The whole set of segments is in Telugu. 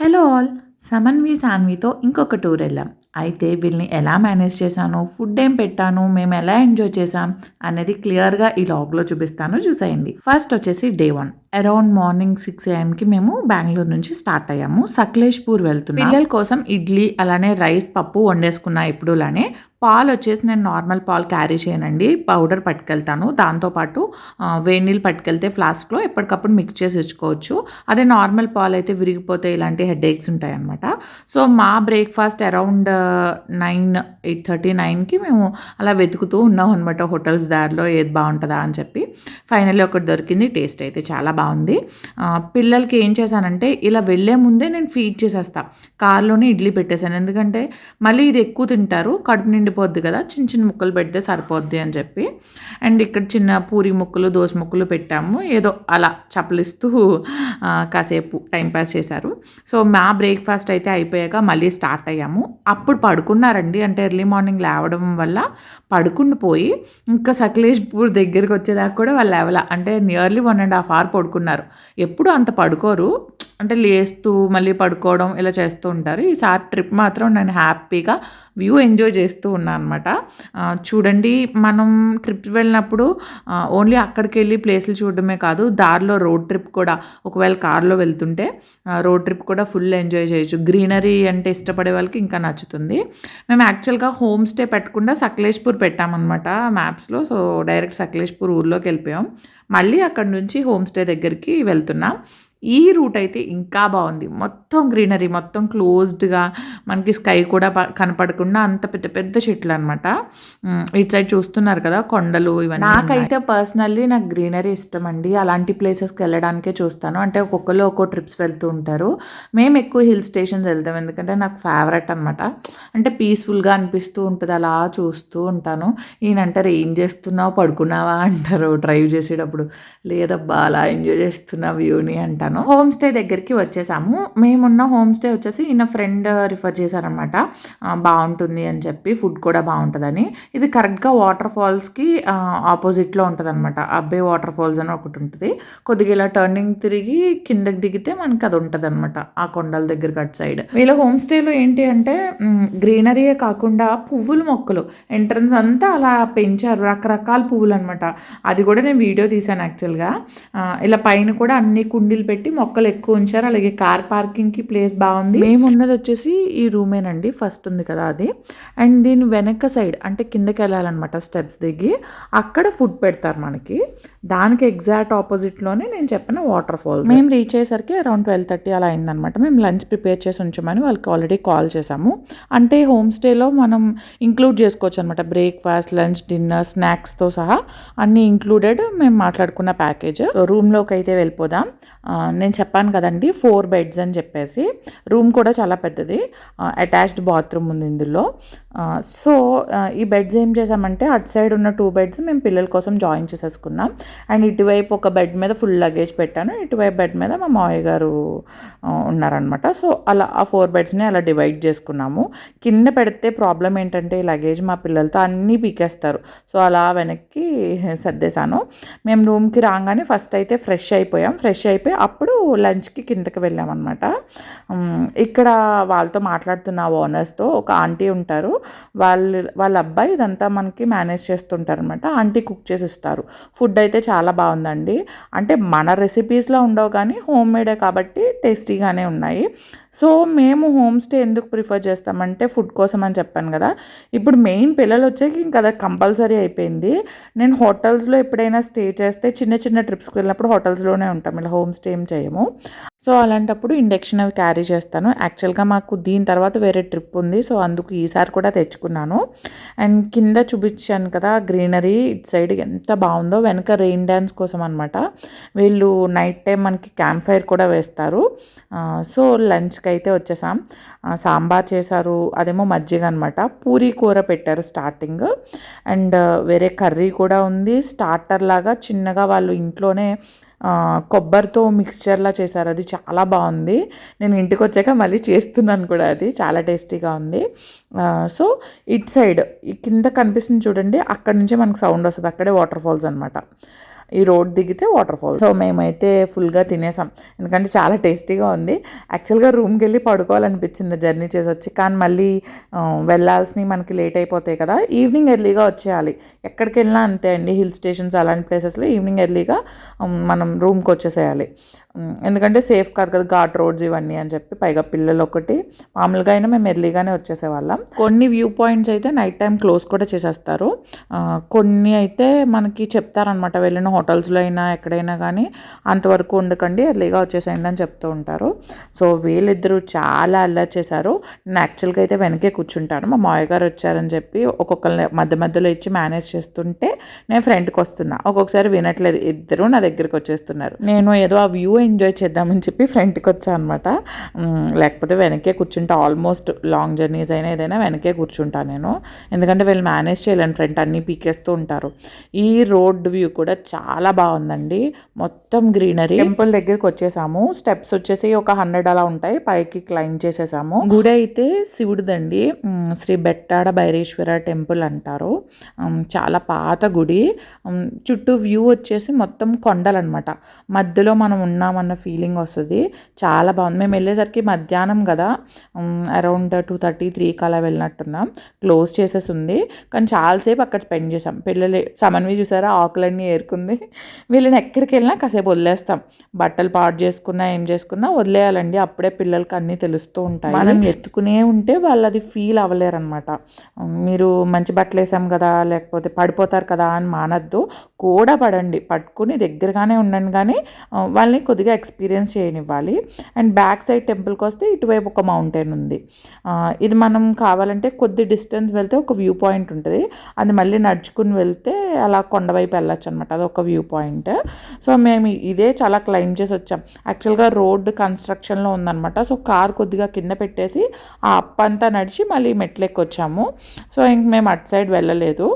Hello all! సమన్వి, సాన్వితో ఇంకొక టూర్ వెళ్ళాం. అయితే వీళ్ళని ఎలా మేనేజ్ చేశాను, ఫుడ్ ఏం పెట్టాను, మేము ఎలా ఎంజాయ్ చేశాం అనేది క్లియర్‌గా ఈ వ్లాగ్‌లో చూపిస్తాను చూసేయండి. ఫస్ట్ వచ్చేసి డే 1 అరౌండ్ మార్నింగ్ 6 ఏఎంకి మేము బెంగుళూరు నుంచి స్టార్ట్ అయ్యాము. సకలేష్‌పూర్ వెళ్తున్నాం. పిల్లల కోసం ఇడ్లీ అలానే రైస్, పప్పు వండేసుకున్నా ఎప్పుడులానే. పాలు వచ్చేసి నేను నార్మల్ పాలు క్యారీ చేయనండి. పౌడర్ పట్టుకెళ్తాను. దాంతోపాటు వేడి నీళ్ళు పట్టుకెళ్తే ఫ్లాస్క్‌లో ఎప్పటికప్పుడు మిక్స్ చేసి ఇచ్చుకోవచ్చు. అదే నార్మల్ పాలు అయితే విరిగిపోతే ఇలాంటి హెడేక్స్ ఉంటాయన్నమాట. సో మా బ్రేక్‌ఫాస్ట్ అరౌండ్ 9, 8:30, 9కి మేము అలా వెతుకుతూ ఉన్నాం అనమాట హోటల్స్ దారిలో ఏది బాగుంటుందా అని చెప్పి. ఫైనల్లీ ఒకటి దొరికింది. టేస్ట్ అయితే చాలా బాగుంది. పిల్లలకి ఏం చేశానంటే ఇలా వెళ్ళే ముందే నేను ఫీడ్ చేసేస్తా. కార్‌లోనే ఇడ్లీ పెట్టేశాను. ఎందుకంటే మళ్ళీ ఇది ఎక్కువ తింటారు. కడుపు నిండిపోద్ది కదా! చిన్న చిన్న ముక్కలు పెడితే సరిపోద్ది అని చెప్పి. అండ్ ఇక్కడ చిన్న పూరి ముక్కలు, దోస ముక్కలు పెట్టాము. ఏదో అలా చప్పలిస్తూ కాసేపు టైం పాస్ చేశారు. సో మా బ్రేక్‌ఫాస్ట్ అయితే అయిపోయాక మళ్ళీ స్టార్ట్ అయ్యాము. అప్పుడు పడుకున్నారండి. అంటే ఎర్లీ మార్నింగ్ లేవడం వల్ల పడుకుండిపోయి ఇంకా సకలేష్‌పూర్ దగ్గరికి వచ్చేదాకా కూడా వాళ్ళు లేవల. అంటే నియర్లీ 1½ అవర్ పడుకున్నారు. ఎప్పుడు అంత పడుకోరు. అంటే లేస్తూ మళ్ళీ పడుకోవడం ఇలా చేస్తూ ఉంటారు. ఈసారి ట్రిప్ మాత్రం నేను హ్యాపీగా వ్యూ ఎంజాయ్ చేస్తూ ఉన్నా అనమాట. చూడండి, మనం ట్రిప్ వెళ్ళినప్పుడు ఓన్లీ అక్కడికెళ్ళి ప్లేసులు చూడడమే కాదు, దారిలో రోడ్ ట్రిప్ కూడా ఒకవేళ కార్‌లో వెళ్తుంటే రోడ్ ట్రిప్ కూడా ఫుల్ ఎంజాయ్ చేయొచ్చు. గ్రీనరీ అంటే ఇష్టపడే వాళ్ళకి ఇంకా నచ్చుతుంది. మేము యాక్చువల్‌గా హోమ్ స్టే పెట్టకుండా సకలేష్‌పూర్ పెట్టామనమాట మ్యాప్స్‌లో. సో డైరెక్ట్ సకలేష్‌పూర్ ఊర్లోకి వెళ్ళిపోయాం. మళ్ళీ అక్కడి నుంచి హోమ్ స్టే దగ్గరికి వెళ్తున్నాం. ఈ రూట్ అయితే ఇంకా బాగుంది. మొత్తం గ్రీనరీ, మొత్తం క్లోజ్డ్‌గా మనకి స్కై కూడా కనపడకుండా అంత పెద్ద పెద్ద చెట్లనమాట. ఇటు సైడ్ చూస్తున్నారు కదా కొండలు ఇవన్నీ. నాకైతే పర్సనల్లీ నాకు గ్రీనరీ ఇష్టమండి. అలాంటి ప్లేసెస్‌కి వెళ్ళడానికే చూస్తాను. అంటే ఒక్కొక్కళ్ళు ఒక్కో ట్రిప్స్ వెళ్తూ ఉంటారు. మేము ఎక్కువ హిల్ స్టేషన్స్ వెళ్తాం. ఎందుకంటే నాకు ఫేవరెట్ అనమాట. అంటే పీస్‌ఫుల్‌గా అనిపిస్తూ ఉంటది. అలా చూస్తూ ఉంటాను. ఈయనంటారు, "ఏం చేస్తున్నావు, పడుకున్నావా?" అంటారు డ్రైవ్ చేసేటప్పుడు. లేదబ్బా, అలా ఎంజాయ్ చేస్తున్నా వ్యూని అంటాను. హోమ్ స్టే దగ్గరికి వచ్చేసాము. మేమున్న హోమ్ స్టే వచ్చేసి ఈయన ఫ్రెండ్ రిఫర్ చేశారనమాట. బాగుంటుంది అని చెప్పి, ఫుడ్ కూడా బాగుంటుందని. ఇది కరెక్ట్‌గా వాటర్ ఫాల్స్‌కి ఆపోజిట్‌లో ఉంటదనమాట. అబ్బే వాటర్ ఫాల్స్ అని ఒకటి ఉంటుంది. కొద్దిగా ఇలా టర్నింగ్ తిరిగి కిందకి దిగితే మనకి అది ఉంటదనమాట. ఆ కొండల దగ్గరికి అటు సైడ్. వీళ్ళ హోమ్ స్టేలో ఏంటి అంటే గ్రీనరీయే కాకుండా పువ్వుల మొక్కలు ఎంట్రన్స్ అంతా అలా పెంచారు. రకరకాల పువ్వులు అనమాట. అది కూడా నేను వీడియో తీశాను యాక్చువల్‌గా. ఇలా పైన కూడా అన్ని కుండీలు పెట్టి మొక్కలు ఎక్కువ ఉంచారు. అలాగే కార్ పార్కింగ్‌కి ప్లేస్ బాగుంది. మేము ఉన్నది వచ్చేసి ఈ రూమేనండి. ఫస్ట్ ఉంది కదా అది. అండ్ దీని వెనక సైడ్ అంటే కిందకి వెళ్ళాలన్నమాట స్టెప్స్ దిగి. అక్కడ ఫుడ్ పెడతారు మనకి. దానికి ఎగ్జాక్ట్ ఆపోజిట్లోనే నేను చెప్పిన వాటర్ ఫాల్స్. మేము రీచ్ అయ్యేసరికి అరౌండ్ 12:30 అలా అయిందనమాట. మేము లంచ్ ప్రిపేర్ చేసి ఉంచమని వాళ్ళకి ఆల్రెడీ కాల్ చేసాము. అంటే హోమ్ స్టేలో మనం ఇంక్లూడ్ చేసుకోవచ్చు అనమాట. బ్రేక్ఫాస్ట్, లంచ్, డిన్నర్, స్నాక్స్తో సహా అన్నీ ఇంక్లూడెడ్ మేము మాట్లాడుకున్న ప్యాకేజ్. సో రూమ్లోకి అయితే వెళ్ళిపోదాం. నేను చెప్పాను కదండి 4 బెడ్స్ అని చెప్పేసి. రూమ్ కూడా చాలా పెద్దది. అటాచ్డ్ బాత్రూమ్ ఉంది ఇందులో. సో ఈ బెడ్స్ ఏం చేసామంటే అటు సైడ్ ఉన్న 2 బెడ్స్ మేము పిల్లల కోసం జాయిన్ చేసేసుకున్నాం. అండ్ ఇటువైపు ఒక బెడ్ మీద ఫుల్ లగేజ్ పెట్టాను. ఇటువైపు బెడ్ మీద మా మావయ్య గారు ఉన్నారనమాట. సో అలా ఆ 4 బెడ్స్ని అలా డివైడ్ చేసుకున్నాము. కింద పెడితే ప్రాబ్లం ఏంటంటే ఈ లగేజ్ మా పిల్లలతో అన్నీ పీకేస్తారు. సో అలా వెనక్కి సర్దేశాను. మేము రూమ్కి రాగానే ఫస్ట్ అయితే ఫ్రెష్ అయిపోయాం. ఫ్రెష్ అయిపోయి అప్పుడు లంచ్కి కిందకి వెళ్ళామన్నమాట. ఇక్కడ వాళ్ళతో మాట్లాడుతున్న ఓనర్స్తో ఒక ఆంటీ ఉంటారు. వాళ్ళ అబ్బాయి ఇదంతా మనకి మేనేజ్ చేస్తుంటారు అనమాట. ఆంటీ కుక్ చేసి ఇస్తారు. ఫుడ్ అయితే చాలా బాగుందండి. అంటే మన రెసిపీస్లో ఉండవు కానీ హోమ్ మేడే కాబట్టి టేస్టీగానే ఉన్నాయి. సో మేము హోమ్ స్టే ఎందుకు ప్రిఫర్ చేస్తామంటే ఫుడ్ కోసం అని చెప్పాను కదా. ఇప్పుడు మెయిన్ పిల్లలు వచ్చాక ఇంకా అది కంపల్సరీ అయిపోయింది. నేను హోటల్స్లో ఎప్పుడైనా స్టే చేస్తే చిన్న చిన్న ట్రిప్స్కి వెళ్ళినప్పుడు హోటల్స్లోనే ఉంటాం. ఇలా హోమ్ స్టే ఏం చేయము. సో అలాంటప్పుడు ఇండక్షన్ అవి క్యారీ చేస్తాను. యాక్చువల్గా మాకు దీని తర్వాత వేరే ట్రిప్ ఉంది. సో అందుకు ఈసారి కూడా తెచ్చుకున్నాను. అండ్ కింద చూపించాను కదా గ్రీనరీ, ఇటు సైడ్ ఎంత బాగుందో. వెనక రెయిన్ డ్యాన్స్ కోసం అనమాట. వీళ్ళు నైట్ టైం మనకి క్యాంప్ ఫైర్ కూడా వేస్తారు. సో లంచ్కి అయితే వచ్చేసాం. సాంబార్ చేశారు, అదేమో మజ్జిగ అనమాట. పూరీ కూర పెట్టారు స్టార్టింగ్. అండ్ వేరే కర్రీ కూడా ఉంది. స్టార్టర్ లాగా చిన్నగా వాళ్ళు ఇంట్లోనే కొబ్బరితో మిక్స్చర్లా చేశారు. అది చాలా బాగుంది. నేను ఇంటికి వచ్చాక మళ్ళీ చేస్తున్నాను కూడా. అది చాలా టేస్టీగా ఉంది. సో ఇటు సైడ్ కింద కనిపిస్తుంది చూడండి, అక్కడ నుంచే మనకు సౌండ్ వస్తుంది. అక్కడే వాటర్ ఫాల్స్ అనమాట. ఈ రోడ్ దిగితే వాటర్ ఫాల్. సో మేమైతే ఫుల్గా తినేసాం, ఎందుకంటే చాలా టేస్టీగా ఉంది. యాక్చువల్గా రూమ్కి వెళ్ళి పడుకోవాలనిపించింది జర్నీ చేసి వచ్చి, కానీ మళ్ళీ వెళ్ళాల్సినవి మనకి లేట్ అయిపోతాయి కదా. ఈవినింగ్ ఎర్లీగా వచ్చేయాలి, ఎక్కడికి వెళ్ళినా అంతే అండి, హిల్ స్టేషన్స్ అలాంటి ప్లేసెస్లో ఈవినింగ్ ఎర్లీగా మనం రూమ్కి వచ్చేసేయాలి. ఎందుకంటే సేఫ్ కాదు కదా ఘాట్ రోడ్స్ ఇవన్నీ అని చెప్పి, పైగా పిల్లలు ఒకటి. మామూలుగా అయినా మేము ఎర్లీగానే వచ్చేసేవాళ్ళం. కొన్ని వ్యూ పాయింట్స్ అయితే నైట్ టైం క్లోజ్ కూడా చేసేస్తారు, కొన్ని అయితే మనకి చెప్తారనమాట, వెళ్ళిన హోటల్స్లో అయినా ఎక్కడైనా కానీ అంతవరకు ఉండకండి, ఎర్లీగా వచ్చేసేయండి అని చెప్తూ ఉంటారు. సో వీళ్ళిద్దరూ చాలా అల్లరి చేశారు. నేను యాక్చువల్గా అయితే వెనకే కూర్చుంటాను, మా మావయ్య గారు వచ్చారని చెప్పి ఒక్కొక్కరిని మధ్య మధ్యలో ఇచ్చి మేనేజ్ చేస్తుంటే నేను ఫ్రంట్కి వస్తున్నా. ఒక్కొక్కసారి వినట్లేదు, ఇద్దరు నా దగ్గరికి వచ్చేస్తున్నారు. నేను ఏదో ఆ వ్యూ ఎంజాయ్ చేద్దామని చెప్పి ఫ్రంట్కి వచ్చాను అనమాట. లేకపోతే వెనకే కూర్చుంటా, ఆల్మోస్ట్ లాంగ్ జర్నీస్ అయినా ఏదైనా వెనకే కూర్చుంటాను నేను, ఎందుకంటే వీళ్ళు మేనేజ్ చేయలేను, ఫ్రంట్ అన్నీ పీకేస్తూ ఉంటారు. ఈ రోడ్ వ్యూ కూడా చాలా బాగుందండి, మొత్తం గ్రీనరీ. టెంపుల్ దగ్గరికి వచ్చేసాము, స్టెప్స్ వచ్చేసి ఒక 100 అలా ఉంటాయి, పైకి క్లైమ్ చేసేసాము. గుడి అయితే శివుడిదండి, శ్రీ బెట్టాడ భైరేశ్వర టెంపుల్ అంటారు. చాలా పాత గుడి. చుట్టూ వ్యూ వచ్చేసి మొత్తం కొండలన్నమాట, మధ్యలో మనం ఉన్నామన్న ఫీలింగ్ వస్తుంది, చాలా బాగుంది. మేము వెళ్ళేసరికి మధ్యాహ్నం కదా, అరౌండ్ 2:30-3 అలా వెళ్ళినట్టున్నాం. క్లోజ్ చేసేసి ఉంది, కానీ చాలాసేపు అక్కడ స్పెండ్ చేసాం. పిల్లలు సమన్వి చూసారా, ఆకులన్నీ ఏరుకుంది. వీళ్ళని ఎక్కడికి వెళ్ళినా కాసేపు వదిలేస్తాం, బట్టలు పాడు చేసుకున్నా ఏం చేసుకున్నా వదిలేయాలండి, అప్పుడే పిల్లలకి అన్నీ తెలుస్తూ ఉంటాయి. మనం ఎత్తుకునే ఉంటే వాళ్ళు అది ఫీల్ అవ్వలేరు అనమాట. మీరు మంచి బట్టలు వేసాం కదా, లేకపోతే పడిపోతారు కదా అని మానద్దు, కూడా పడండి, పట్టుకుని దగ్గరగానే ఉండండి, కానీ వాళ్ళని కొద్దిగా ఎక్స్పీరియన్స్ చేయనివ్వాలి. అండ్ బ్యాక్ సైడ్ టెంపుల్కి వస్తే ఇటువైపు ఒక మౌంటైన్ ఉంది, ఇది మనం కావాలంటే కొద్ది డిస్టెన్స్ వెళ్తే ఒక వ్యూ పాయింట్ ఉంటుంది, అది మళ్ళీ నడుచుకుని వెళ్తే అలా కొండవైపు వెళ్ళొచ్చు అనమాట, అది ఒక వ్యూ పాయింట్. సో మేము ఇదే చాలా క్లైమ్ చేసి వచ్చాం. యాక్చువల్గా రోడ్ కన్స్ట్రక్షన్లో ఉందన్నమాట, సో కార్ కొద్దిగా కింద పెట్టేసి ఆ అప్ అంతా నడిచి మళ్ళీ మెట్లెక్కి వచ్చాము. సో ఇంక మేము అటు సైడ్ వెళ్ళలేదు,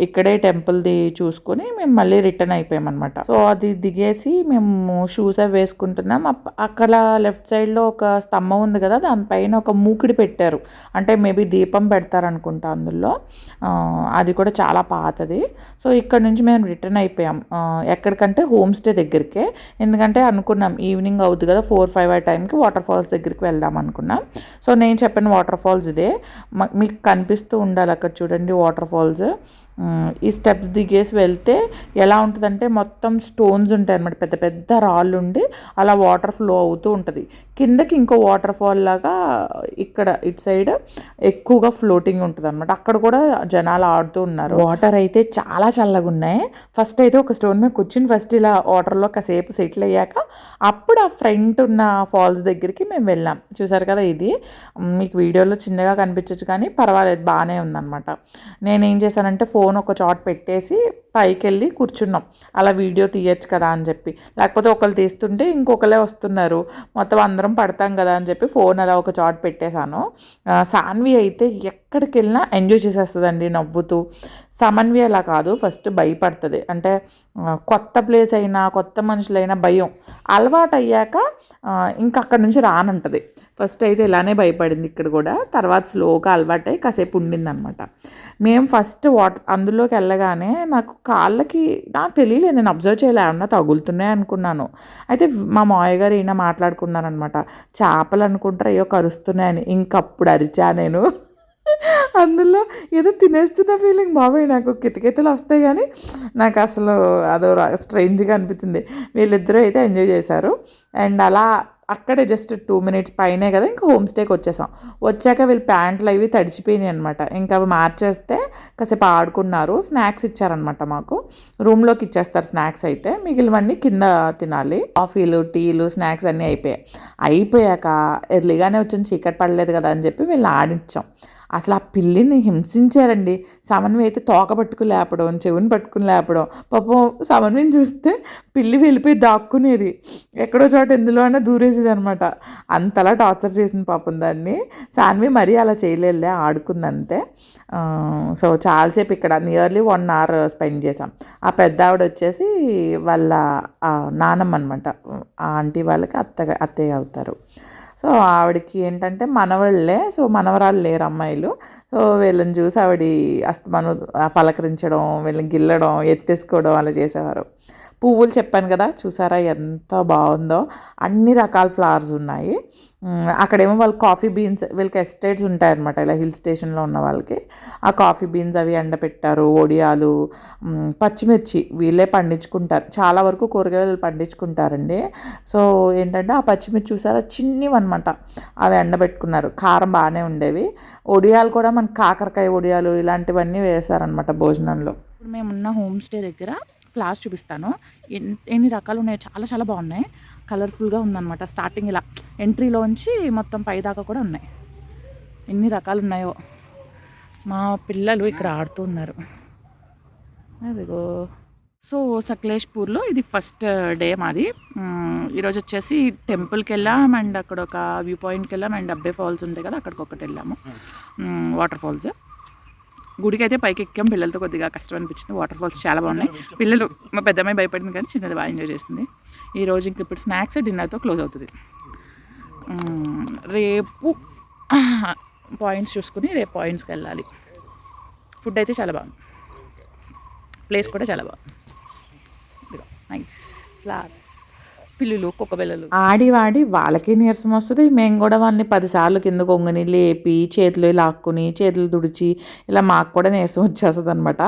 ఇక్కడే టెంపుల్ది చూసుకొని మేము మళ్ళీ రిటర్న్ అయిపోయామన్నమాట. సో అది దిగేసి మేము షూస్ అవి వేసుకుంటున్నాం. అక్కడ లెఫ్ట్ సైడ్లో ఒక స్తంభం ఉంది కదా, దానిపైన ఒక మూకిడి పెట్టారు, అంటే మేబీ దీపం పెడతారనుకుంటా అందులో, అది కూడా చాలా పాతది. సో ఇక్కడ నుంచి మేము రిటర్న్ అయిపోయాం, ఎక్కడికంటే హోమ్ స్టే దగ్గరికే, ఎందుకంటే అనుకున్నాం ఈవినింగ్ అవుతుంది కదా, 4-5 ఆ టైంకి వాటర్ ఫాల్స్ దగ్గరికి వెళ్దాం అనుకున్నాం. సో నేను చెప్పిన వాటర్ ఫాల్స్ ఇదే, మీకు కనిపిస్తూ ఉండాలి అక్కడ చూడండి వాటర్ ఫాల్స్. ఈ స్టెప్స్ దిగేసి వెళ్తే ఎలా ఉంటుందంటే మొత్తం స్టోన్స్ ఉంటాయి అన్నమాట, పెద్ద పెద్ద రాళ్ళు ఉండి అలా వాటర్ ఫ్లో అవుతూ ఉంటుంది. కిందకి ఇంకో వాటర్ ఫాల్ లాగా ఇక్కడ ఇటు సైడ్ ఎక్కువగా ఫ్లోటింగ్ ఉంటుంది అనమాట, అక్కడ కూడా జనాలు ఆడుతూ ఉన్నారు. వాటర్ అయితే చాలా చల్లగా ఉన్నాయి. ఫస్ట్ అయితే ఒక స్టోన్ మీద కూర్చుని ఫస్ట్ ఇలా వాటర్లో కాసేపు సెటిల్ అయ్యాక అప్పుడు ఆ ఫ్రంట్ ఉన్న ఫాల్స్ దగ్గరికి మేము వెళ్ళాం. చూసారు కదా, ఇది మీకు వీడియోలో చిన్నగా కనిపించచ్చు కానీ పర్వాలేదు, బాగానే ఉందన్నమాట. నేనేం చేశానంటే ఫోన్ ఒక చోట పెట్టేసి పైకి వెళ్ళి కూర్చున్నాం, అలా వీడియో తీయచ్చు కదా అని చెప్పి, లేకపోతే ఒకళ్ళు తీస్తుంటే ఇంకొకరే వస్తున్నారు, మొత్తం అందరం పడతాం కదా అని చెప్పి ఫోన్ అలా ఒక చోట పెట్టేశాను. సాన్వి అయితే ఎక్కడికి వెళ్ళినా ఎంజాయ్ చేసేస్తుందండి నవ్వుతూ. సమన్వి అలా కాదు, ఫస్ట్ భయపడుతుంది, అంటే కొత్త ప్లేస్ అయినా కొత్త మనుషులైనా భయం, అలవాటు అయ్యాక ఇంకా అక్కడి నుంచి రానంటది. ఫస్ట్ అయితే ఇలానే భయపడింది ఇక్కడ కూడా, తర్వాత స్లోగా అలవాటై కాసేపు ఉండింది అనమాట. మేము ఫస్ట్ అందులోకి వెళ్ళగానే నాకు కాళ్ళకి నాకు తెలియలేదు, నేను అబ్జర్వ్ చేయలే, ఏమన్నా తగులుతున్నాయి అనుకున్నాను. అయితే మా మావయ్య గారు ఈయన మాట్లాడుకున్నారనమాట, చేపలు అనుకుంటారు అయ్యో కరుస్తున్నాయని. ఇంకప్పుడు అరిచా నేను, అందులో ఏదో తినేస్తున్న ఫీలింగ్. బాబాయ్ నాకు కితకితలు వస్తాయి కానీ నాకు అసలు అదో స్ట్రేంజ్గా అనిపించింది. వీళ్ళిద్దరూ అయితే ఎంజాయ్ చేశారు. అండ్ అలా అక్కడే జస్ట్ 2 మినిట్స్ పైనే కదా, ఇంకా హోమ్ స్టేకి వచ్చేసాం. వచ్చాక వీళ్ళు ప్యాంట్లు అవి తడిచిపోయినాయి అనమాట, ఇంకా అవి మార్చేస్తే కాసేపు ఆడుకున్నారు. స్నాక్స్ ఇచ్చారనమాట మాకు, రూమ్లోకి ఇచ్చేస్తారు స్నాక్స్, అయితే మిగిలినవన్నీ కింద తినాలి. కాఫీలు, టీలు, స్నాక్స్ అన్నీ అయిపోయాక ఎర్లీగానే వచ్చింది, చీకటి పడలేదు కదా అని చెప్పి వీళ్ళు ఆడించాం. అసలు ఆ పిల్లిని హింసించారండి. సమన్వి అయితే తోక పట్టుకుని లేపడం, చెవుని పట్టుకుని లేపడం. పాపం సమన్విని చూస్తే పిల్లి వెళ్ళిపోయి దాక్కునేది, ఎక్కడో చోట ఎందులో అయినా దూరేసేది అనమాట. అంతలా టార్చర్ చేసింది పాపం దాన్ని. సాన్వి మరీ అలా చేయలేదులే, ఆడుకుందంతే. సో చాలాసేపు ఇక్కడ నియర్లీ 1 అవర్ స్పెండ్ చేసాం. ఆ పెద్ద ఆవిడ వచ్చేసి వాళ్ళ నానమ్మ అనమాట, ఆ ఆంటీ వాళ్ళకి అత్తయ్య అవుతారు. సో ఆవిడకి ఏంటంటే మనవాళ్ళే, సో మనవరాలు లేరు అమ్మాయిలు. సో వీళ్ళని చూసి ఆవిడ అస్తమాను పలకరించడం, వీళ్ళని గిల్లడం, ఎత్తేసుకోవడం అలా చేసేవారు. పువ్వులు చెప్పాను కదా, చూసారా ఎంత బాగుందో. అన్ని రకాల ఫ్లవర్స్ ఉన్నాయి. అక్కడేమో వాళ్ళు కాఫీ బీన్స్, వీళ్ళకి ఎస్టేట్స్ ఉంటాయన్నమాట ఇలా హిల్ స్టేషన్లో ఉన్న వాళ్ళకి. ఆ కాఫీ బీన్స్ అవి ఎండపెట్టారు, వడియాలు, పచ్చిమిర్చి వీళ్ళే పండించుకుంటారు. చాలా వరకు కూరగాయలు పండించుకుంటారండి. సో ఏంటంటే ఆ పచ్చిమిర్చి చూసారా చిన్నవన్నమాట, అవి ఎండబెట్టుకున్నారు. కారం బాగానే ఉండేవి. వడియాలు కూడా మనకి కాకరకాయ వడియాలు ఇలాంటివన్నీ వేశారనమాట భోజనంలో. ఇప్పుడు మేమున్న హోమ్ స్టే దగ్గర ఫ్లవర్స్ చూపిస్తాను. ఎన్ని రకాలు ఉన్నాయో, చాలా చాలా బాగున్నాయి. కలర్ఫుల్గా ఉందన్నమాట. స్టార్టింగ్ ఇలా ఎంట్రీలోంచి మొత్తం పైదాకా కూడా ఉన్నాయి. ఎన్ని రకాలు ఉన్నాయో. మా పిల్లలు ఇక్కడ ఆడుతూ ఉన్నారు. అదిగో. సో సకలేష్పూర్లో ఇది ఫస్ట్ డే మాది. ఈరోజు వచ్చేసి టెంపుల్కి వెళ్ళాం అండ్ అక్కడ ఒక వ్యూ పాయింట్కి వెళ్ళాం అండ్ అబ్బే ఫాల్స్ ఉంటాయి కదా, అక్కడికి ఒకటి వెళ్ళాము. వాటర్ ఫాల్స్ గుడికి అయితే పైకి ఎక్కాం. పిల్లలతో కొద్దిగా కష్టం అనిపించింది. వాటర్ ఫాల్స్ చాలా బాగున్నాయి. పిల్లలు, మా పెద్దమ్మాయి భయపడింది కానీ చిన్నది బాగా ఎంజాయ్ చేసింది. ఈరోజు ఇంక ఇప్పుడు స్నాక్స్ డిన్నర్తో క్లోజ్ అవుతుంది. రేపు పాయింట్స్ చూసుకుని రేపు పాయింట్స్కి వెళ్ళాలి. ఫుడ్ అయితే చాలా బాగుంది. ప్లేస్ కూడా చాలా బాగుంది. నైస్ ఫ్లవర్స్, పిల్లులు, కుక్కబిల్లలు ఆడి వాడి వాళ్ళకి నీరసం వస్తుంది. మేము కూడా వాళ్ళని 10 సార్లు కింద కొంగని లేపి చేతులు లాక్కుని చేతులు తుడిచి ఇలా మాకు కూడా నీరసం వచ్చేస్తుంది అనమాట.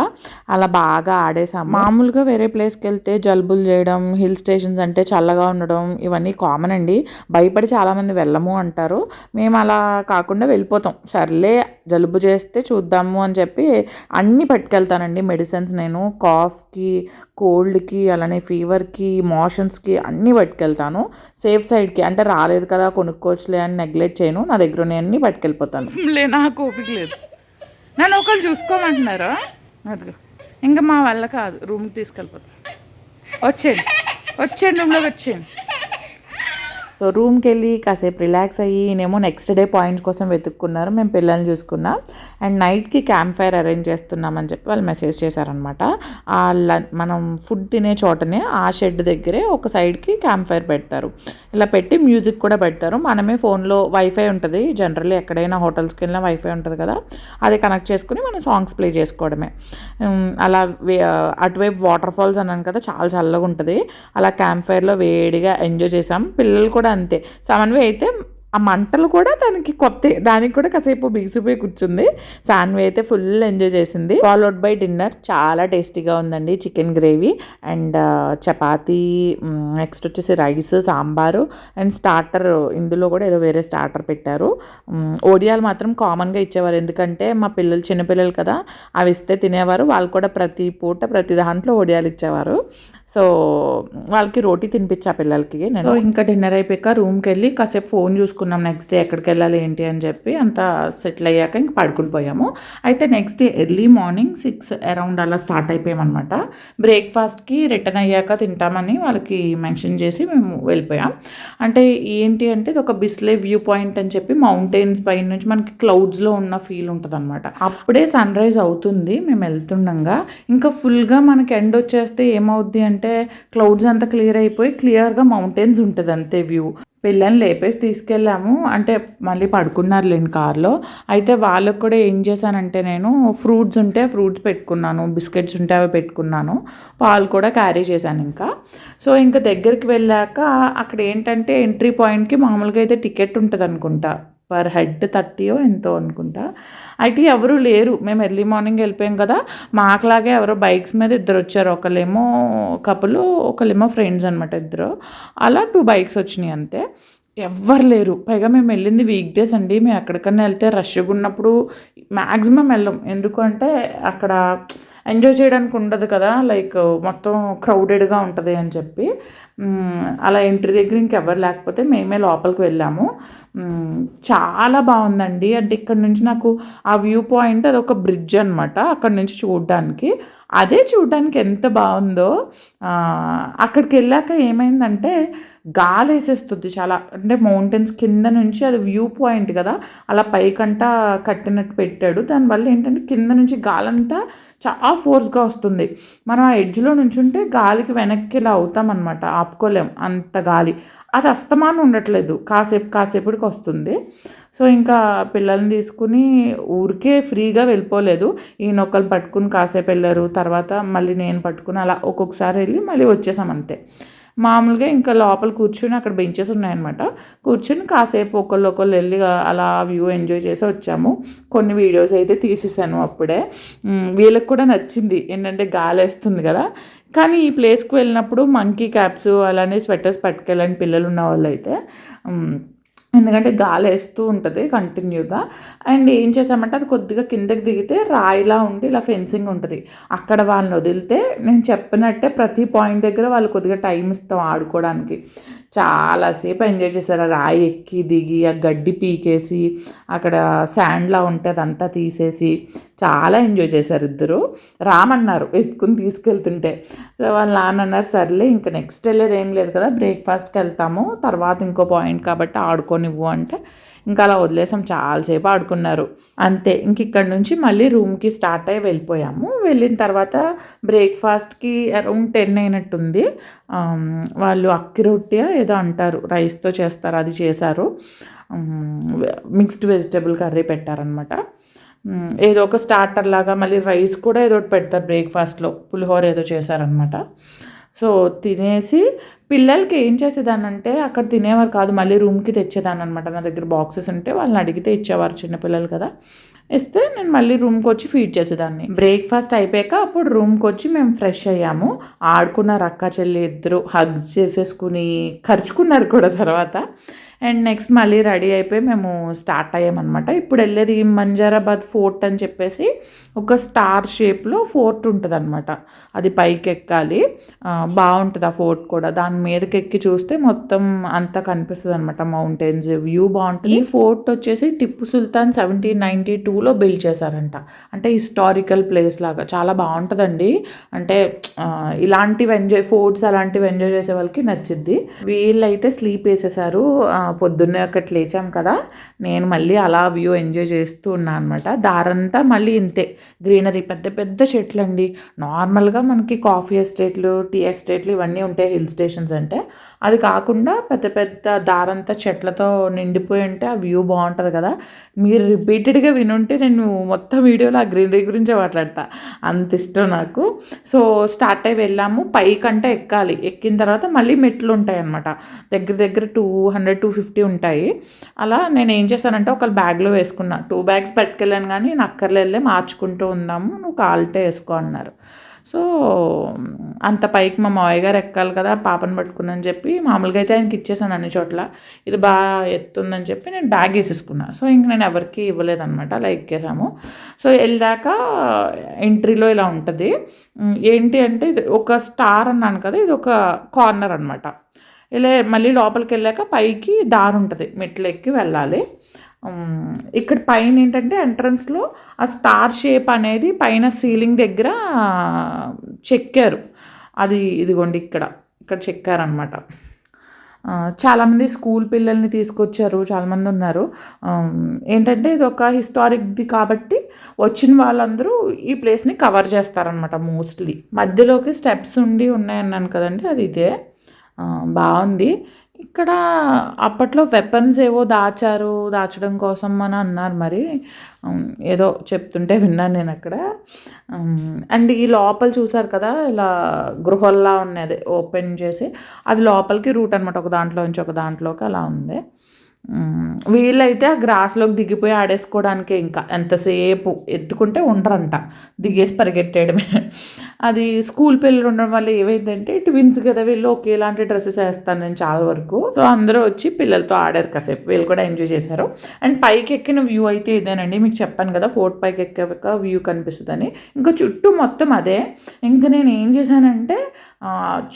అలా బాగా ఆడేసాము. మామూలుగా వేరే ప్లేస్కి వెళ్తే జలుబులు చేయడం, హిల్ స్టేషన్స్ అంటే చల్లగా ఉండడం ఇవన్నీ కామన్ అండి. భయపడి చాలామంది వెళ్ళము అంటారు. మేము అలా కాకుండా వెళ్ళిపోతాం. సర్లే జలుబు చేస్తే చూద్దాము అని చెప్పి అన్నీ పట్టుకెళ్తానండి మెడిసిన్స్. నేను కాఫ్కి, కోల్డ్కి, అలానే ఫీవర్కి, మోషన్స్కి అన్నీ పట్టుకెళ్తాను. సేఫ్ సైడ్కి, అంటే రాలేదు కదా కొనుక్కోవచ్చులే అని నెగ్లెక్ట్ చేయను. నా దగ్గర అన్నీ పట్టుకెళ్ళిపోతాను. నాకు ఓపిక లేదు. నన్ను ఒకళ్ళు చూసుకోమంటున్నారా? అదిగో ఇంకా మా వల్ల కాదు. రూమ్కి తీసుకెళ్ళిపోతాను. వచ్చేయండి రూమ్లోకి వచ్చేయండి. సో రూమ్కి వెళ్ళి కాసేపు రిలాక్స్ అయ్యి నేమో నెక్స్ట్ డే పాయింట్స్ కోసం వెతుక్కున్నారు. మేము పిల్లల్ని చూసుకున్నాం. అండ్ నైట్కి క్యాంప్ ఫైర్ అరేంజ్ చేస్తున్నామని చెప్పి వాళ్ళు మెసేజ్ చేశారనమాట. మనం ఫుడ్ తినే చోటనే ఆ షెడ్ దగ్గరే ఒక సైడ్కి క్యాంప్ ఫైర్ పెడతారు. ఇలా పెట్టి మ్యూజిక్ కూడా పెడతారు. మనమే ఫోన్లో వైఫై ఉంటుంది. జనరల్లీ ఎక్కడైనా హోటల్స్కి వెళ్ళినా వైఫై ఉంటుంది కదా, అది కనెక్ట్ చేసుకుని మనం సాంగ్స్ ప్లే చేసుకోవడమే. అలా అటువైపు వాటర్ ఫాల్స్ అన్నాను కదా, చాలా చల్లగా ఉంటుంది. అలా క్యాంప్ ఫైర్లో వేడిగా ఎంజాయ్ చేసాం. పిల్లలు కూడా అంతే. సమన్వి అయితే ఆ మంటలు కూడా దానికి కూడా కాసేపు బిగిసిపోయి కూర్చుంది. సాన్వి అయితే ఫుల్ ఎంజాయ్ చేసింది. Followed by dinner. చాలా టేస్టీగా ఉందండి. Chicken gravy and chapati, next వచ్చేసి రైస్, సాంబారు అండ్ స్టార్టర్. ఇందులో కూడా ఏదో వేరే స్టార్టర్ పెట్టారు. ఓడియాలు మాత్రం కామన్గా ఇచ్చేవారు, ఎందుకంటే మా పిల్లలు చిన్నపిల్లలు కదా, అవి ఇస్తే తినేవారు. వాళ్ళు కూడా ప్రతి పూట ప్రతి దాంట్లో ఓడియాలు ఇచ్చేవారు. సో వాళ్ళకి రోటీ తినిపించా పిల్లలకి నేను. ఇంకా డిన్నర్ అయిపోయాక రూమ్కి వెళ్ళి కాసేపు ఫోన్ చూసుకున్నాం. నెక్స్ట్ డే ఎక్కడికి వెళ్ళాలి ఏంటి అని చెప్పి అంతా సెటిల్ అయ్యాక ఇంక పడుకుని పోయాము. అయితే next day early morning 6 around అలా స్టార్ట్ అయిపోయామన్నమాట. బ్రేక్ఫాస్ట్కి రిటర్న్ అయ్యాక తింటామని వాళ్ళకి మెన్షన్ చేసి మేము వెళ్ళిపోయాం. అంటే ఏంటి అంటే ఇది ఒక బిస్లే వ్యూ పాయింట్ అని చెప్పి మౌంటైన్స్ పైన నుంచి మనకి క్లౌడ్స్లో ఉన్న ఫీల్ ఉంటుంది అనమాట. అప్పుడే సన్ రైజ్ అవుతుంది మేము వెళ్తుండగా. ఇంకా ఫుల్గా మనకి ఎండ్ వచ్చేస్తే ఏమవుద్ది అంటే క్లౌడ్స్ అంతా క్లియర్ అయిపోయి క్లియర్గా మౌంటైన్స్ ఉంటుంది అంతే వ్యూ. పిల్లల్ని లేపేసి తీసుకెళ్ళాము. అంటే మళ్ళీ పడుకున్నారులేండి కార్లో. అయితే వాళ్ళకు కూడా ఏం చేశానంటే నేను ఫ్రూట్స్ ఉంటే ఫ్రూట్స్ పెట్టుకున్నాను, బిస్కెట్స్ ఉంటే అవి పెట్టుకున్నాను, పాలు కూడా క్యారీ చేశాను. సో ఇంకా దగ్గరికి వెళ్ళాక అక్కడ ఏంటంటే ఎంట్రీ పాయింట్కి మామూలుగా అయితే టికెట్ ఉంటుంది అనుకుంటా, పర్ హెడ్ 30 ఎంతో అనుకుంటా. అయితే ఎవరు లేరు. మేము ఎర్లీ మార్నింగ్ వెళ్ళిపోయాం కదా, మాకులాగే ఎవరో బైక్స్ మీద ఇద్దరు వచ్చారు. ఒకళ్ళేమో కపుల్, ఒకళ్ళేమో ఫ్రెండ్స్ అనమాట ఇద్దరు. అలా 2 బైక్స్ వచ్చినాయి అంతే. ఎవ్వరు లేరు. పైగా మేము వెళ్ళింది వీక్ డేస్ అండి. మేము ఎక్కడికన్నా వెళ్తే రష్గా ఉన్నప్పుడు మ్యాక్సిమం వెళ్ళం. ఎందుకంటే అక్కడ ఎంజాయ్ చేయడానికి ఉండదు కదా, లైక్ మొత్తం క్రౌడెడ్గా ఉంటుంది అని చెప్పి. అలా ఎంట్రీ దగ్గర ఇంకెవ్వరు లేకపోతే మేమే లోపలికి వెళ్ళాము. చాలా బాగుందండి. అంటే ఇక్కడ నుంచి నాకు ఆ వ్యూ పాయింట్, అది ఒక బ్రిడ్జ్ అనమాట, అక్కడ నుంచి చూడడానికి. అదే చూడడానికి ఎంత బాగుందో. అక్కడికి వెళ్ళాక ఏమైందంటే గాలి వేసేస్తుంది చాలా. అంటే మౌంటైన్స్ కింద నుంచి, అది వ్యూ పాయింట్ కదా, అలా పైకంటా కట్టినట్టు పెట్టాడు. దానివల్ల ఏంటంటే కింద నుంచి గాలంతా చాలా ఫోర్స్గా వస్తుంది. మనం ఆ ఎడ్జ్లో నుంచి ఉంటే గాలికి వెనక్కి ఇలా అవుతామన్నమాట. ఆ ఆపుకోలేం అంత గాలి. అది అస్తమానం ఉండట్లేదు, కాసేపటికి వస్తుంది. సో ఇంకా పిల్లల్ని తీసుకుని ఊరికే ఫ్రీగా వెళ్ళిపోలేదు. ఈయనొకళ్ళు పట్టుకుని కాసేపు వెళ్ళారు, తర్వాత మళ్ళీ నేను పట్టుకుని అలా ఒక్కొక్కసారి వెళ్ళి మళ్ళీ వచ్చేసాం అంతే. మామూలుగా ఇంకా లోపల కూర్చొని అక్కడ బెంచెస్ ఉన్నాయన్నమాట. కూర్చొని కాసేపు ఒకళ్ళు వెళ్ళి అలా వ్యూ ఎంజాయ్ చేసి వచ్చాము. కొన్ని వీడియోస్ అయితే తీసేసాను అప్పుడే. వీళ్ళకి కూడా నచ్చింది, ఏంటంటే గాలి వేస్తుంది కదా. కానీ ఈ ప్లేస్కి వెళ్ళినప్పుడు మంకీ క్యాప్స్ అలానే స్వెటర్స్ పట్టుకెళ్ళని పిల్లలు ఉన్న వాళ్ళు అయితే, ఎందుకంటే గాలి వేస్తూ ఉంటుంది కంటిన్యూగా. అండ్ ఏం చేసామంటే అది కొద్దిగా కిందకి దిగితే రాయిలా ఉండి ఇలా ఫెన్సింగ్ ఉంటుంది. అక్కడ వాళ్ళని వదిలితే నేను చెప్పినట్టే ప్రతి పాయింట్ దగ్గర వాళ్ళు కొద్దిగా టైం ఇస్తాం ఆడుకోవడానికి. చాలాసేపు ఎంజాయ్ చేశారు. ఆ రాయి ఎక్కి దిగి ఆ గడ్డి పీకేసి అక్కడ శాండ్లా ఉంటే అదంతా తీసేసి చాలా ఎంజాయ్ చేశారు ఇద్దరు. రామన్నారు ఎత్తుకుని తీసుకెళ్తుంటే. వాళ్ళ నాన్న అన్నారు సర్లే ఇంకా నెక్స్ట్ వెళ్ళేది ఏం లేదు కదా, బ్రేక్ఫాస్ట్కి వెళ్తాము, తర్వాత ఇంకో పాయింట్ కాబట్టి ఆడుకోనివ్వు అంటే ఇంకా అలా వదిలేసాం. చాలాసేపు ఆడుకున్నారు అంతే. ఇంక ఇక్కడ నుంచి మళ్ళీ రూమ్కి స్టార్ట్ అయ్యి వెళ్ళిపోయాము. వెళ్ళిన తర్వాత బ్రేక్ఫాస్ట్కి అరౌండ్ 10 అయినట్టుంది. వాళ్ళు అక్కి రొట్టె ఏదో అంటారు, రైస్తో చేస్తారు, అది చేశారు. మిక్స్డ్ వెజిటబుల్ కర్రీ పెట్టారనమాట. ఏదో ఒక స్టార్టర్ లాగా మళ్ళీ రైస్ కూడా ఏదో ఒకటి పెడతారు బ్రేక్ఫాస్ట్లో, పులిహోర ఏదో చేశారనమాట. సో తినేసి పిల్లలకి ఏం చేసేదానంటే అక్కడ తినేవారు కాదు, మళ్ళీ రూమ్కి తెచ్చేదాన్ని అనమాట. నా దగ్గర బాక్సెస్ ఉంటే వాళ్ళని అడిగితే ఇచ్చేవారు, చిన్నపిల్లలు కదా, ఇస్తే నేను మళ్ళీ రూమ్కి వచ్చి ఫీడ్ చేసేదాన్ని. బ్రేక్ఫాస్ట్ అయిపోయాక అప్పుడు రూమ్కి వచ్చి మేము ఫ్రెష్ అయ్యాము. ఆడుకున్నారు అక్క చెల్లి ఇద్దరు, హగ్స్ చేసేసుకుని ఖర్చుకున్నారు కూడా తర్వాత. అండ్ నెక్స్ట్ మళ్ళీ రెడీ అయిపోయి మేము స్టార్ట్ అయ్యామన్నమాట. ఇప్పుడు వెళ్ళేది మంజారాబాద్ ఫోర్ట్ అని చెప్పేసి ఒక స్టార్ షేప్లో ఫోర్ట్ ఉంటుంది అనమాట. అది పైకి ఎక్కాలి, బాగుంటుంది ఆ ఫోర్ట్ కూడా. దాని మీదకి ఎక్కి చూస్తే మొత్తం అంతా కనిపిస్తుంది అనమాట, మౌంటైన్స్ వ్యూ బాగుంటుంది. ఈ ఫోర్ట్ వచ్చేసి టిప్పు సుల్తాన్ 1792లో బిల్డ్ చేశారంట. అంటే హిస్టారికల్ ప్లేస్ లాగా చాలా బాగుంటుందండి. అంటే ఇలాంటివి ఫోర్ట్స్ అలాంటివి ఎంజాయ్ చేసే వాళ్ళకి నచ్చిద్ది. వీళ్ళైతే స్లీప్ వేసేసారు. పొద్దున్నే ఒకటి లేచాం కదా, నేను మళ్ళీ అలా వ్యూ ఎంజాయ్ చేస్తూ ఉన్నాను అనమాట. దారంతా మళ్ళీ ఇంతే గ్రీనరీ, పెద్ద పెద్ద చెట్లు అండి. నార్మల్గా మనకి కాఫీ ఎస్టేట్లు, టీ ఎస్టేట్లు ఇవన్నీ ఉంటాయి హిల్ స్టేషన్స్ అంటే. అది కాకుండా పెద్ద పెద్ద దారంతా చెట్లతో నిండిపోయి ఉంటే ఆ వ్యూ బాగుంటుంది కదా. మీరు రిపీటెడ్గా వినుంటే నేను మొత్తం వీడియోలో ఆ గ్రీనరీ గురించే మాట్లాడతా, అంత ఇష్టం నాకు. సో స్టార్ట్ అయ్యి వెళ్ళాము. పైకంటే ఎక్కాలి, ఎక్కిన తర్వాత మళ్ళీ మెట్లు ఉంటాయి అన్నమాట. దగ్గర దగ్గర 200-250 ఉంటాయి. అలా నేను ఏం చేశానంటే ఒకళ్ళు బ్యాగ్లో వేసుకున్నా, 2 బ్యాగ్స్ పట్టుకెళ్ళాను. కానీ నేను అక్కర్లే మార్చుకుంటూ ఉందాము, నువ్వు కాలిటే వేసుకో అన్నారు. సో అంత పైకి మా మావయ్య గారు ఎక్కాలి కదా, పాపను పట్టుకున్నాను చెప్పి మామూలుగా అయితే ఆయనకి ఇచ్చేసాను అన్ని చోట్ల. ఇది బాగా ఎత్తుందని చెప్పి నేను బ్యాగ్ వేసేసుకున్నాను. సో ఇంక నేను ఎవరికి ఇవ్వలేదన్నమాట, అలా ఎక్కేసాము. సో వెళ్ళాక ఎంట్రీలో ఇలా ఉంటుంది. ఏంటి అంటే ఇది ఒక స్టార్ అన్నాను కదా, ఇది ఒక కార్నర్ అనమాట. ఇలా మళ్ళీ లోపలికి వెళ్ళాక పైకి దారి ఉంటుంది, మెట్లు ఎక్కి వెళ్ళాలి. ఇక్కడ పైన ఏంటంటే ఎంట్రన్స్లో ఆ స్టార్ షేప్ అనేది పైన సీలింగ్ దగ్గర చెక్కారు. అది ఇదిగోండి ఇక్కడ చెక్కారనమాట. చాలామంది స్కూల్ పిల్లల్ని తీసుకొచ్చారు, చాలామంది ఉన్నారు. ఏంటంటే ఇది ఒక హిస్టారిక్ది కాబట్టి వచ్చిన వాళ్ళందరూ ఈ ప్లేస్ని కవర్ చేస్తారనమాట మోస్ట్లీ. మధ్యలోకి స్టెప్స్ ఉన్నాయన్నాను కదండి, అది ఇదే. బాగుంది. ఇక్కడ అప్పట్లో వెపన్స్ ఏవో దాచడం కోసం అని అన్నారు, మరి ఏదో చెప్తుంటే విన్నాను నేను అక్కడ. అండ్ ఈ లోపల చూసారు కదా, ఇలా గృహల్లా ఉన్నది ఓపెన్ చేసి, అది లోపలికి రూట్ అనమాట, ఒక దాంట్లో నుంచి ఒక దాంట్లోకి అలా ఉంది. వీళ్ళైతే ఆ గ్రాస్లోకి దిగిపోయి ఆడేసుకోవడానికే, ఇంకా ఎంతసేపు ఎత్తుకుంటే ఉండరంట, దిగేసి పరిగెట్టేయడమే. అది స్కూల్ పిల్లలు ఉండడం వల్ల ఏమైందంటే ట్విన్స్ కదా వీళ్ళు, ఒకేలాంటి డ్రెస్సెస్ వేస్తాను నేను చాలా వరకు. సో అందరూ వచ్చి పిల్లలతో ఆడారు కాసేపు, వీళ్ళు కూడా ఎంజాయ్ చేశారు. అండ్ పైకి ఎక్కిన వ్యూ అయితే ఇదేనండి, మీకు చెప్పాను కదా ఫోర్ట్ పైకి ఎక్కాక వ్యూ కనిపిస్తుందని. ఇంకా చుట్టూ మొత్తం అదే. ఇంకా నేను ఏం చేశానంటే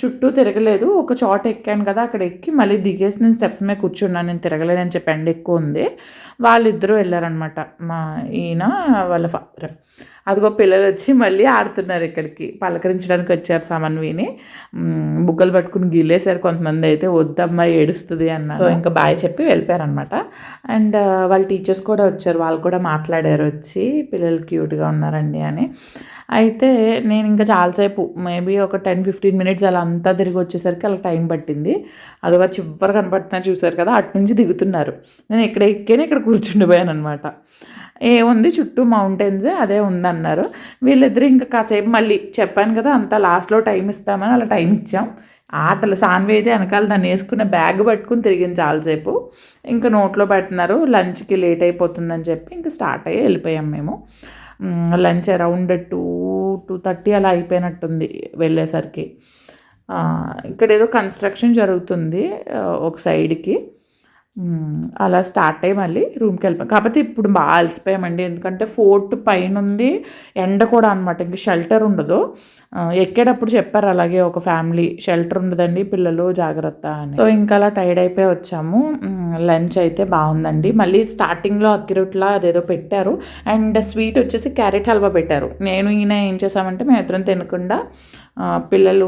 చుట్టూ తిరగలేదు, ఒక చోట ఎక్కాను కదా, అక్కడ ఎక్కి మళ్ళీ దిగేసి నేను స్టెప్స్ మీద కూర్చున్నాను. నేను తిరగలేదని చెప్పి ఎండ ఎక్కువ ఉంది. వాళ్ళిద్దరూ వెళ్ళారనమాట, మా ఈయన వాళ్ళ ఫాదర్. అదిగో పిల్లలు వచ్చి మళ్ళీ ఆడుతున్నారు, ఇక్కడికి పలకరించడానికి వచ్చారు సమన్విని. బుగ్గలు పట్టుకుని గిల్లేశారు, కొంతమంది అయితే వద్దమ్మా ఏడుస్తుంది అన్నారు. సో ఇంకా బాయ్ చెప్పి వెళ్ళిపోయారనమాట. అండ్ వాళ్ళ టీచర్స్ కూడా వచ్చారు, వాళ్ళు కూడా మాట్లాడారు వచ్చి, పిల్లలు క్యూట్గా ఉన్నారండి అని. అయితే నేను ఇంకా చాలాసేపు మేబీ ఒక 10-15 మినిట్స్ అలా అంతా తిరిగి వచ్చేసరికి అలా టైం పట్టింది. అదొక చివరి కనపడుతున్నారు చూసారు కదా, అటు నుంచి దిగుతున్నారు. నేను ఇక్కడ ఎక్కేనే ఇక్కడ కూర్చుండిపోయాను అనమాట. ఏముంది చుట్టూ మౌంటైన్స్ అదే ఉందన్నారు. వీళ్ళిద్దరు ఇంకా కాసేపు మళ్ళీ చెప్పాను కదా అంతా లాస్ట్లో టైం ఇస్తామని అలా టైం ఇచ్చాం. ఆటలు సాన్వి అయితే వెనకాల దాన్ని వేసుకున్న బ్యాగ్ పట్టుకుని తిరిగింది చాలాసేపు. ఇంకా నోట్లో పెట్టినారు, లంచ్కి లేట్ అయిపోతుందని చెప్పి ఇంకా స్టార్ట్ అయ్యి వెళ్ళిపోయాం మేము. లంచ్ అరౌండ్ 2-2:30 అలా అయిపోయినట్టుంది వెళ్ళేసరికి. ఇక్కడ ఏదో కన్స్ట్రక్షన్ జరుగుతుంది ఒక సైడ్కి. అలా స్టార్ట్ అయ్యి మళ్ళీ రూమ్కి వెళ్ళిపోయాం. కాకపోతే ఇప్పుడు బాగా అలసిపోయామండి, ఎందుకంటే ఫోర్ట్ పైన ఉంది, ఎండ కూడా అనమాట, ఇంక షెల్టర్ ఉండదు. ఎక్కేటప్పుడు చెప్పారు అలాగే ఒక ఫ్యామిలీ, షెల్టర్ ఉండదండి పిల్లలు జాగ్రత్త అని. సో ఇంకా అలా టైర్డ్ అయిపోయి వచ్చాము. లంచ్ అయితే బాగుందండి. మళ్ళీ స్టార్టింగ్లో అక్కిరొట్లా అదేదో పెట్టారు, అండ్ స్వీట్ వచ్చేసి క్యారెట్ హల్వా పెట్టారు. నేను ఈయన ఏం చేసామంటే మేము ఇద్దరం తినకుండా పిల్లలు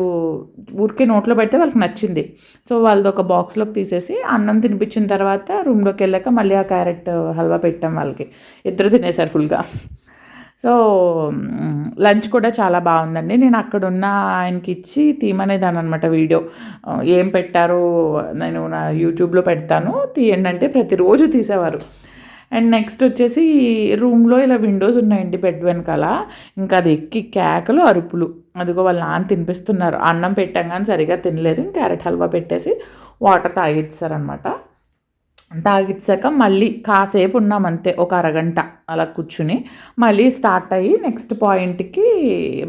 ఊరికే నోట్లో పెడితే వాళ్ళకి నచ్చింది, సో వాళ్ళది ఒక బాక్స్లోకి తీసేసి అన్నం తినిపించిన తర్వాత రూమ్లోకి వెళ్ళాక మళ్ళీ ఆ క్యారెట్ హల్వా పెట్టాం వాళ్ళకి. ఇద్దరు తినేసారు ఫుల్గా. సో లంచ్ కూడా చాలా బాగుందండి. నేను అక్కడున్న ఆయనకి ఇచ్చి తీయమనేదాన్ని అనమాట వీడియో, ఏం పెట్టారు నేను నా యూట్యూబ్లో పెడతాను తీయండి అంటే ప్రతిరోజు తీసేవారు. అండ్ నెక్స్ట్ వచ్చేసి రూమ్లో ఇలా విండోస్ ఉన్నాయండి బెడ్ వెనకాల, ఇంకా అది ఎక్కి కేకలు అరుపులు. అదిగో వాళ్ళ నాన్న తినిపిస్తున్నారు, అన్నం పెట్టాం కానీ సరిగా తినలేదు, క్యారెట్ హల్వా పెట్టేసి వాటర్ తాగిచ్చారనమాట. తాగిచ్చాక మళ్ళీ కాసేపు ఉన్నాం అంతే, ఒక అరగంట అలా కూర్చుని మళ్ళీ స్టార్ట్ అయ్యి నెక్స్ట్ పాయింట్కి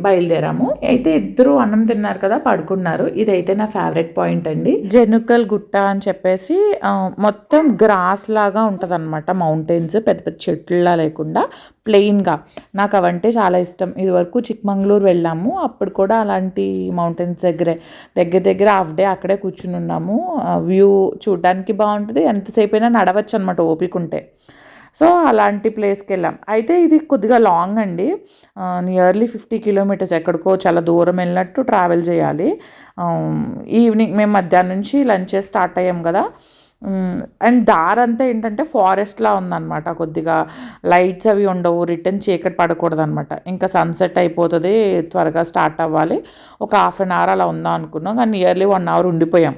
బయలుదేరాము. అయితే ఇద్దరు అన్నం తిన్నారు కదా, పడుకున్నారు. ఇదైతే నా ఫేవరెట్ పాయింట్ అండి, జెనుకల్ గుట్ట అని చెప్పేసి మొత్తం గ్రాస్ లాగా ఉంటుంది అనమాట, మౌంటైన్స్ పెద్ద పెద్ద చెట్ల లేకుండా ప్లెయిన్గా. నాకు అవంటే చాలా ఇష్టం. ఇదివరకు చిక్మంగళూరు వెళ్ళాము, అప్పుడు కూడా అలాంటి మౌంటైన్స్ దగ్గర హాఫ్ డే అక్కడే కూర్చుని ఉన్నాము. వ్యూ చూడడానికి బాగుంటుంది, ఎంతసేపు అయినా నడవచ్చు అనమాట ఓపిక ఉంటే. సో అలాంటి ప్లేస్కి వెళ్ళాం. అయితే ఇది కొద్దిగా లాంగ్ అండి, నియర్లీ 50 కిలోమీటర్స్, ఎక్కడికో చాలా దూరం వెళ్ళినట్టు ట్రావెల్ చేయాలి. ఈవినింగ్ మేము మధ్యాహ్నం నుంచి లంచ్ చేసి స్టార్ట్ అయ్యాం కదా, అండ్ దారంతా ఏంటంటే ఫారెస్ట్లా ఉందన్నమాట, కొద్దిగా లైట్స్ అవి ఉండవు, రిటర్న్ చీకటి పడకూడదు అనమాట. ఇంకా సన్సెట్ అయిపోతుంది, త్వరగా స్టార్ట్ అవ్వాలి. ఒక హాఫ్ అన్ అవర్ అలా ఉందాం అనుకున్నాం, కానీ నియర్లీ 1 అవర్ ఉండిపోయాం.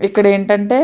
ఇక్కడ ఏంటంటే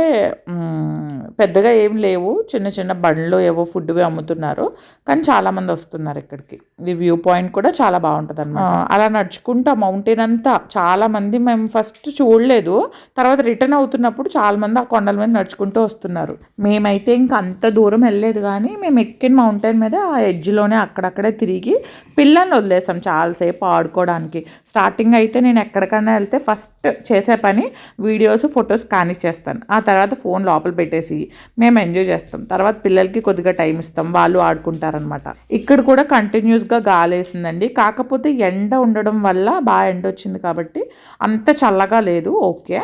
పెద్దగా ఏం లేవు, చిన్న చిన్న బండ్లు ఏవో ఫుడ్వి అమ్ముతున్నారు, కానీ చాలామంది వస్తున్నారు ఇక్కడికి. ఈ వ్యూ పాయింట్ కూడా చాలా బాగుంటుంది అన్నమాట. అలా నడుచుకుంటా మౌంటైన్ అంతా చాలామంది, మేము ఫస్ట్ చూడలేదు, తర్వాత రిటర్న్ అవుతున్నప్పుడు చాలామంది ఆ కొండల మీద నడుచుకుంటూ వస్తున్నారు. మేమైతే ఇంకా అంత దూరం వెళ్ళలేదు, కానీ మేము ఎక్కిన మౌంటైన్ మీద ఆ ఎడ్జ్లోనే అక్కడక్కడే తిరిగి పిల్లల్ని వదిలేసాం చాలాసేపు ఆడుకోవడానికి. స్టార్టింగ్ అయితే నేను ఎక్కడికైనా వెళ్తే ఫస్ట్ చేసే పని వీడియోస్ ఫొటోస్ కానిచ్చేస్తాను, ఆ తర్వాత ఫోన్ లోపల పెట్టేసి మేము ఎంజాయ్ చేస్తాం. తర్వాత పిల్లలకి కొద్దిగా టైం ఇస్తాం, వాళ్ళు ఆడుకుంటారనమాట. ఇక్కడ కూడా కంటిన్యూస్గా గాలి వేసిందండి, కాకపోతే ఎండ ఉండడం వల్ల బాగా ఎండ వచ్చింది కాబట్టి అంత చల్లగా లేదు. ఓకే,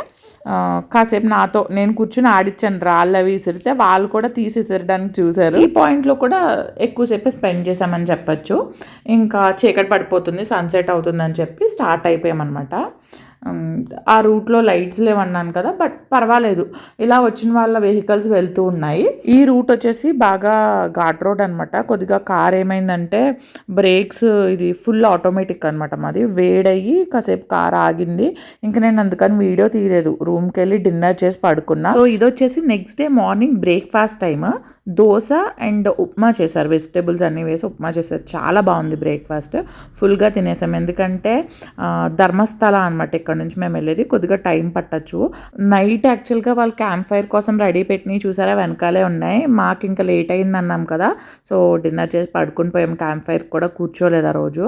కాసేపు నేను కూర్చుని ఆడిచ్చాను, రాళ్ళు అవి విసిరితే వాళ్ళు కూడా తీసి విసిరడానికి చూశారు. ఈ పాయింట్లో కూడా ఎక్కువసేపు స్పెండ్ చేసామని చెప్పచ్చు. ఇంకా చీకటి పడిపోతుంది, సన్సెట్ అవుతుందని చెప్పి స్టార్ట్ అయిపోయామన్నమాట. ఆ రూట్లో లైట్స్ లేవన్నాను కదా, బట్ పర్వాలేదు, ఇలా వచ్చిన వాళ్ళ వెహికల్స్ వెళ్తూ ఉన్నాయి. ఈ రూట్ వచ్చేసి బాగా ఘాట్ రోడ్ అనమాట. కొద్దిగా కార్ ఏమైందంటే బ్రేక్స్, ఇది ఫుల్ ఆటోమేటిక్ అనమాట మాది, వేడయ్యి కాసేపు కార్ ఆగింది. ఇంకా నేను అందుకని వీడియో తీయలేదు, రూమ్కి వెళ్ళి డిన్నర్ చేసి పడుకున్నా. సో ఇది వచ్చేసి next day morning breakfast time. Dosa and upma చేశారు, వెజిటేబుల్స్ అన్నీ వేసి ఉప్మా చేశారు, చాలా బాగుంది బ్రేక్ఫాస్ట్. ఫుల్గా తినేసాం, ఎందుకంటే ధర్మస్థల అనమాట ఇక్కడ నుంచి మేము వెళ్ళేది, కొద్దిగా టైం పట్టచ్చు. నైట్ యాక్చువల్గా వాళ్ళు క్యాంప్ ఫైర్ కోసం రెడీ పెట్టినవి చూసారా వెనకాలే ఉన్నాయి. మాకు ఇంకా లేట్ అయింది అన్నాం కదా, సో డిన్నర్ చేసి పడుకుని పోయాం, క్యాంప్ ఫైర్ కూడా కూర్చోలేదు ఆ రోజు.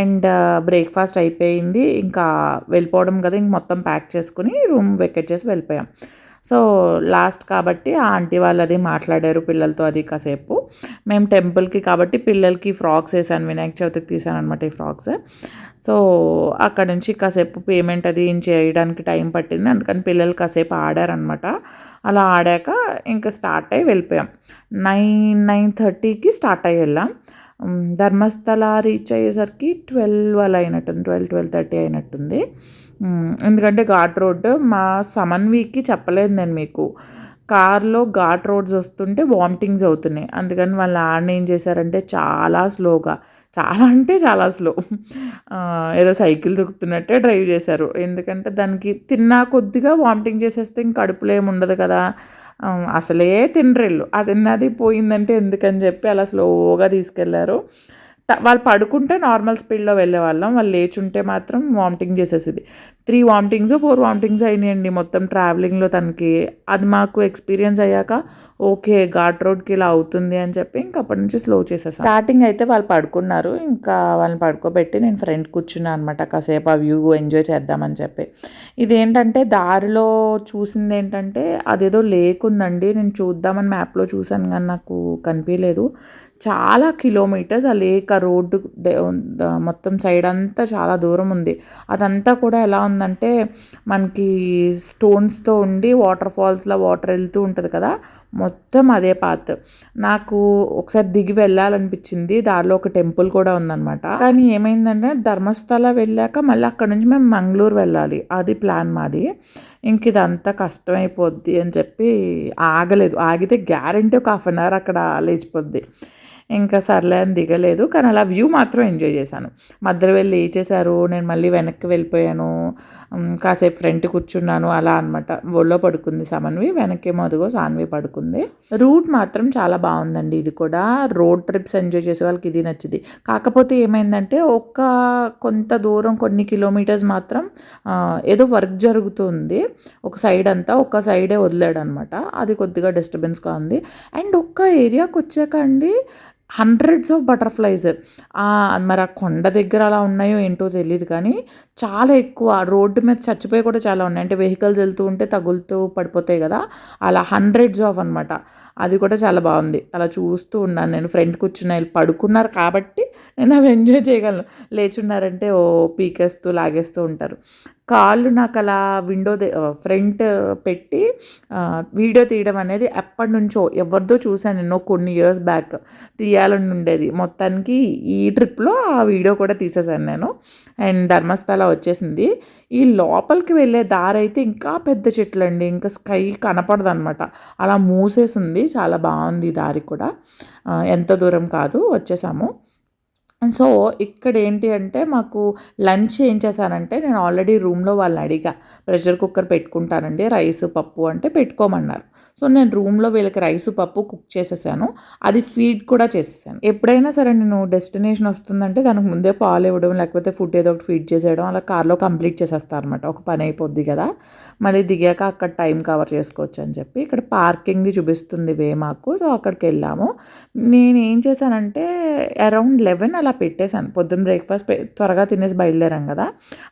అండ్ బ్రేక్ఫాస్ట్ అయిపోయింది, ఇంకా వెళ్ళిపోవడం కదా, ఇంక మొత్తం ప్యాక్ చేసుకుని రూమ్ వెకేట్ చేసి వెళ్ళిపోయాం. సో లాస్ట్ కాబట్టి ఆ ఆంటీ వాళ్ళు అది మాట్లాడారు పిల్లలతో అది కాసేపు. మేము టెంపుల్‌కి కాబట్టి పిల్లలకి ఫ్రాక్స్ ఏసాను. వినాయక చవితికి తీసాననమాట ఈ ఫ్రాక్స్. సో అక్కడి నుంచి కాసేపు పేమెంట్ అది చేయడానికి టైం పట్టింది. అందుకని పిల్లలు కాసేపు ఆడారనమాట. అలా ఆడాక ఇంకా స్టార్ట్ అయ్యి వెళ్ళిపోయాం. 9:30కి స్టార్ట్ అయ్యి వెళ్ళాం. ధర్మస్థల రీచ్ అయ్యేసరికి 12 అలా అయినట్టుంది. 12:30 అయినట్టుంది. ఎందుకంటే ఘాట్ రోడ్ మా సమన్వీకి చెప్పలేదు నేను మీకు. కార్‌లో ఘాట్ రోడ్స్ వస్తుంటే వామిటింగ్స్ అవుతున్నాయి. అందుకని వాళ్ళ నాన్న ఏం చేశారంటే చాలా స్లోగా, చాలా అంటే చాలా స్లో, ఏదో సైకిల్ తొక్కుతున్నట్టే డ్రైవ్ చేశారు. ఎందుకంటే దానికి తిన్నా కొద్దిగా వామిటింగ్ చేసేస్తే ఇంక కడుపులో ఏముండదు కదా! అసలే తినరీళ్ళు. ఆ తిన్నది పోయిందంటే ఎందుకని చెప్పి అలా స్లోగా తీసుకెళ్లారు. వాళ్ళు పడుకుంటే నార్మల్ స్పీడ్‌లో వెళ్ళేవాళ్ళం. వాళ్ళు లేచుంటే మాత్రం వామిటింగ్ చేసేసేది. 3 వామిటింగ్సో, 4 వామిటింగ్స్ అయినాయండి మొత్తం ట్రావెలింగ్‌లో తనకి. అది మాకు ఎక్స్‌పీరియన్స్ అయ్యాక ఓకే. ఘాట్ రోడ్‌కి ఇలా అవుతుంది అని చెప్పి ఇంక అప్పటి నుంచి స్లో చేసేసాం. స్టార్టింగ్ అయితే వాళ్ళు పడుకున్నారు. ఇంకా వాళ్ళని పడుకోబెట్టి నేను ఫ్రంట్ కూర్చున్నా అనమాట. కాసేపు ఆ వ్యూ ఎంజాయ్ చేద్దామని చెప్పి. ఇదేంటంటే దారిలో చూసిందేంటంటే అదేదో లేక్ ఉందండి. నేను చూద్దామని మ్యాప్‌లో చూసాను గానీ నాకు కనిపియలేదు. చాలా కిలోమీటర్స్ ఆ లేక్, ఆ రోడ్డు మొత్తం సైడ్ అంతా చాలా దూరం ఉంది. అదంతా కూడా ఎలా ఉందంటే మనకి స్టోన్స్‌తో ఉండి వాటర్ ఫాల్స్‌లా వాటర్ వెళ్తూ ఉంటది కదా! మొత్తం అదే పాత్. నాకు ఒకసారి దిగి వెళ్ళాలనిపించింది. దారిలో ఒక టెంపుల్ కూడా ఉందనమాట. కానీ ఏమైందంటే ధర్మస్థల వెళ్ళాక మళ్ళీ అక్కడి నుంచి మేము మంగళూరు వెళ్ళాలి. అది ప్లాన్ మాది. ఇంక ఇదంతా కష్టమైపోద్ది అని చెప్పి ఆగలేదు. ఆగితే గ్యారంటీ ఒక హాఫ్ అన్ అవర్ అక్కడ లేచిపోద్ది. ఇంకా సర్లే అని దిగలేదు. కానీ అలా వ్యూ మాత్రం ఎంజాయ్ చేశాను. మధ్యలో వెళ్ళి లేచేశారు. నేను మళ్ళీ వెనక్కి వెళ్ళిపోయాను. కాసేపు ఫ్రంట్ కూర్చున్నాను అలా అనమాట. ఒళ్ళో పడుకుంది సమన్వి. వెనక్కేమో అదిగో సాన్వి పడుకుంది. రూట్ మాత్రం చాలా బాగుందండి. ఇది కూడా రోడ్ ట్రిప్స్ ఎంజాయ్ చేసే వాళ్ళకి ఇది నచ్చుద్ది. కాకపోతే ఏమైందంటే కొంత దూరం కొన్ని కిలోమీటర్స్ మాత్రం ఏదో వర్క్ జరుగుతుంది. ఒక సైడ్ అంతా ఒక సైడే వదిలాడనమాట. అది కొద్దిగా డిస్టర్బెన్స్‌గా ఉంది. అండ్ ఒక్క ఏరియాకొచ్చాక అండి హండ్రెడ్స్ ఆఫ్ బటర్‌ఫ్లైస్. మరి ఆ కొండ దగ్గర అలా ఉన్నాయో ఏంటో తెలీదు కానీ చాలా ఎక్కువ. రోడ్డు మీద చచ్చిపోయి కూడా చాలా ఉన్నాయి. అంటే వెహికల్స్ వెళ్తూ ఉంటే తగులుతూ పడిపోతాయి కదా! అలా హండ్రెడ్స్ ఆఫ్ అనమాట. అది కూడా చాలా బాగుంది. అలా చూస్తూ ఉన్నాను నేను. ఫ్రంట్ కూర్చున్న వీళ్ళు పడుకున్నారు కాబట్టి నేను అవి ఎంజాయ్ చేయగలను. లేచున్నారంటే పీకేస్తూ లాగేస్తూ ఉంటారు. కాళ్ళు నాకు అలా ఫ్రంట్ పెట్టి వీడియో తీయడం అనేది ఎప్పటినుంచో ఎవరిదో చూశాను నేను కొన్ని ఇయర్స్ బ్యాక్. తీయాలని ఉండేది. మొత్తానికి ఈ ట్రిప్‌లో ఆ వీడియో కూడా తీసేశాను నేను. అండ్ ధర్మస్థల వచ్చేసింది. ఈ లోపలికి వెళ్ళే దారైతే ఇంకా పెద్ద చెట్లండి. ఇంకా స్కై కనపడదనమాట. అలా మూసేసుంది. చాలా బాగుంది ఈ దారి కూడా. ఎంత దూరం కాదు వచ్చేసాము. సో, ఇక్కడేంటి అంటే మాకు లంచ్ ఏం చేశానంటే నేను ఆల్రెడీ రూమ్‌లో వాళ్ళని అడిగా. ప్రెషర్ కుక్కర్ పెట్టుకుంటానండి రైస్, పప్పు అంటే పెట్టుకోమన్నారు. సో, నేను రూమ్‌లో వీళ్ళకి రైసు, పప్పు కుక్ చేసేసాను. అది ఫీడ్ కూడా చేసేసాను. ఎప్పుడైనా సరే నేను డెస్టినేషన్ వస్తుందంటే దానికి ముందే పాలు ఇవ్వడం, లేకపోతే ఫుడ్ ఏదో ఒకటి ఫీడ్ చేసేయడం అలా కార్‌లో కంప్లీట్ చేసేస్తా అనమాట. ఒక పని అయిపోద్ది కదా! మళ్ళీ దిగాక అక్కడ టైం కవర్ చేసుకోవచ్చు అని చెప్పి ఇక్కడ పార్కింగ్‌ది చూపిస్తుంది మాకు. సో, అక్కడికెళ్ళాము. నేనేం చేశానంటే అరౌండ్ 11 అలా పెట్టేశాను. పొద్దున్న బ్రేక్‌ఫాస్ట్ త్వరగా తినేసి బయలుదేరాం కదా!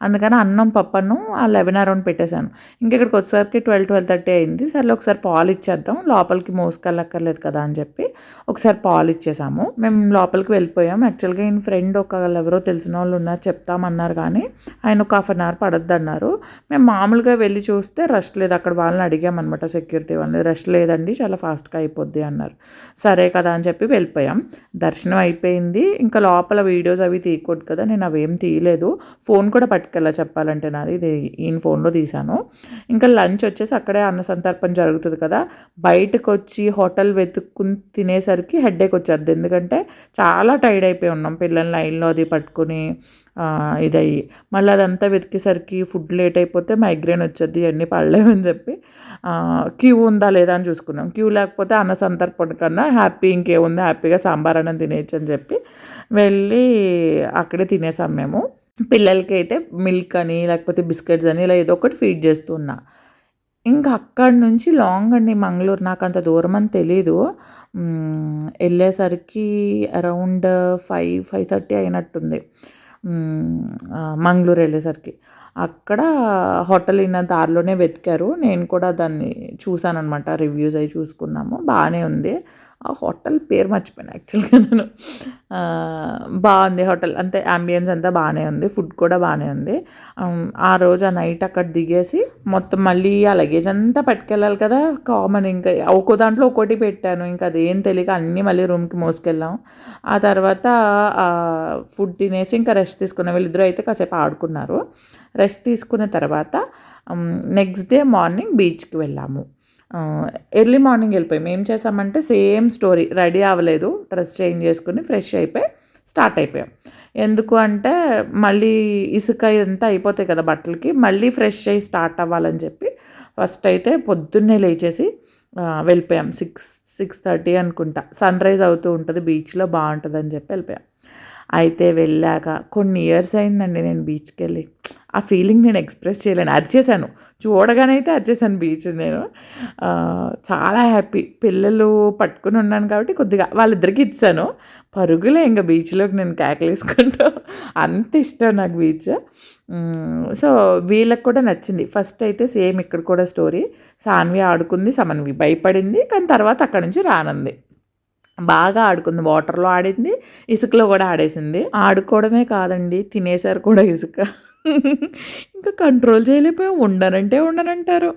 అందుకని అన్నం, పప్పును ఆ 11 అరౌండ్ పెట్టేశాను. ఇక్కడికి వచ్చేసరికి 12:30 అయింది. సర్లే ఒకసారి పాలు ఇచ్చేద్దాం. లోపలికి మోసుకెళ్ళక్కర్లేదు కదా అని చెప్పి ఒకసారి పాలు ఇచ్చేసాము. మేము లోపలికి వెళ్ళిపోయాం. యాక్చువల్‌గా ఈయన ఫ్రెండ్ ఎవరో తెలిసిన వాళ్ళు ఉన్నారు చెప్తామన్నారు కానీ ఆయన ఒక హాఫ్ అన్ అవర్ పడొద్దన్నారు. మేము మామూలుగా వెళ్ళి చూస్తే రష్ లేదు. అక్కడ వాళ్ళని అడిగామనమాట సెక్యూరిటీ వాళ్ళని. రష్ లేదండి చాలా ఫాస్ట్‌గా అయిపోద్ది అన్నారు. సరే కదా అని చెప్పి వెళ్ళిపోయాం. దర్శనం అయిపోయింది. ఇంకా లోపల వీడియోస్ అవి తీయకూడదు కదా! నేను అవేం తీయలేదు. ఫోన్ కూడా పట్టుకెళ్ళా చెప్పాలంటే నాది. ఇది ఈయన ఫోన్‌లో తీశాను. ఇంకా లంచ్ వచ్చేసి అక్కడే అన్న సంతర్పణ జరుగుతుంది కదా! బయటకొచ్చి హోటల్ వెతుక్కుని తినేసరికి హెడ్‌ఏక్ వచ్చేద్ది. ఎందుకంటే చాలా టైర్డ్ అయిపోయి ఉన్నాం. పిల్లల్ని లైన్‌లో అది పట్టుకొని ఇదయ్యి. మళ్ళీ అదంతా వెతికేసరికి ఫుడ్ లేట్ అయిపోతే మైగ్రేన్ వచ్చేద్ది. ఇవన్నీ పడలేమని చెప్పి క్యూ ఉందా లేదా అని చూసుకున్నాం. క్యూ లేకపోతే అన్న సంతర్పణ కన్నా ఇంకేముంది హ్యాపీగా సాంబార్ అన్నం తినేయచ్చు అని చెప్పి వెళ్ళి అక్కడే తినేసాం మేము. పిల్లలకైతే మిల్క్ అని లేకపోతే బిస్కెట్స్ అని ఇలా ఏదో ఒకటి ఫీడ్ చేస్తూ ఉన్నా. ఇంకా అక్కడి నుంచి లాంగ్ అండి మంగళూరు. నాకంత దూరం అని తెలీదు. ఎళ్ళేసరికి అరౌండ్ 5:30 అయినట్టుంది. మంగళూరు వెళ్ళేసరికి. అక్కడ హోటల్ ఇన్న దారిలోనే వెతికారు. నేను కూడా దాన్ని చూసాననమాట. రివ్యూస్ అవి చూసుకున్నాము. బాగానే ఉంది. ఆ హోటల్ పేరు మర్చిపోయాను యాక్చువల్‌గా నేను. బాగుంది హోటల్. అంతే యాంబియన్స్ అంతా బాగానే ఉంది. ఫుడ్ కూడా బాగానే ఉంది. ఆ రోజు ఆ నైట్ అక్కడ దిగేసి మొత్తం మళ్ళీ ఆ లగేజ్ అంతా పట్టుకెళ్ళాలి కదా! కామన్ ఇంకా ఒక్కో దాంట్లో ఒక్కోటి పెట్టాను. ఇంకా అదేం తెలియక అన్నీ మళ్ళీ రూమ్‌కి మోసుకెళ్ళాం. ఆ తర్వాత ఫుడ్ తినేసి ఇంకా రెస్ట్ తీసుకున్నాం. వీళ్ళిద్దరూ అయితే కాసేపు ఆడుకున్నారు. రెస్ట్ తీసుకున్న తర్వాత నెక్స్ట్ డే మార్నింగ్ బీచ్‌కి వెళ్ళాము. ఎర్లీ మార్నింగ్ వెళ్ళిపోయాం. ఏం చేసామంటే సేమ్ స్టోరీ. రెడీ అవ్వలేదు. డ్రెస్ చేంజ్ చేసుకొని ఫ్రెష్ అయిపోయి స్టార్ట్ అయిపోయాం. ఎందుకు అంటే మళ్ళీ ఇసుక ఇదంతా అయిపోతాయి కదా బట్టలకి. మళ్ళీ ఫ్రెష్ అయ్యి స్టార్ట్ అవ్వాలని చెప్పి ఫస్ట్ అయితే పొద్దున్నే లేచేసి వెళ్ళిపోయాం. 6:30 అనుకుంటా. సన్‌రైజ్ అవుతూ ఉంటుంది బీచ్‌లో, బాగుంటుందని చెప్పి వెళ్ళిపోయాం. అయితే వెళ్ళాక కొన్ని ఇయర్స్ అయిందండి నేను బీచ్‌కెళ్ళి. ఆ ఫీలింగ్ నేను ఎక్స్‌ప్రెస్ చేయలేను. అరిచేశాను. చూడగానే అయితే అరిచేశాను బీచ్ నేను. చాలా హ్యాపీ. పిల్లలు పట్టుకొని ఉన్నాను కాబట్టి కొద్దిగా వాళ్ళిద్దరికీ ఇచ్చేశాను. పరుగులే ఇంక బీచ్‌లోకి నేను కేకలేసుకుంటూ. అంత ఇష్టం నాకు బీచ్. సో, వీళ్ళకి కూడా నచ్చింది. ఫస్ట్ అయితే సేమ్ ఇక్కడ కూడా స్టోరీ. సాన్వి ఆడుకుంది, సమన్వి భయపడింది. కానీ తర్వాత అక్కడి నుంచి రానంది. బాగా ఆడుకుంది. వాటర్‌లో ఆడింది, ఇసుకలో కూడా ఆడేసింది. ఆడుకోవడమే కాదండి, తినేసారు కూడా ఇసుక. ఇంకా కంట్రోల్ చేయలేకపోయాం. ఉండనంటే ఉండనంటారు.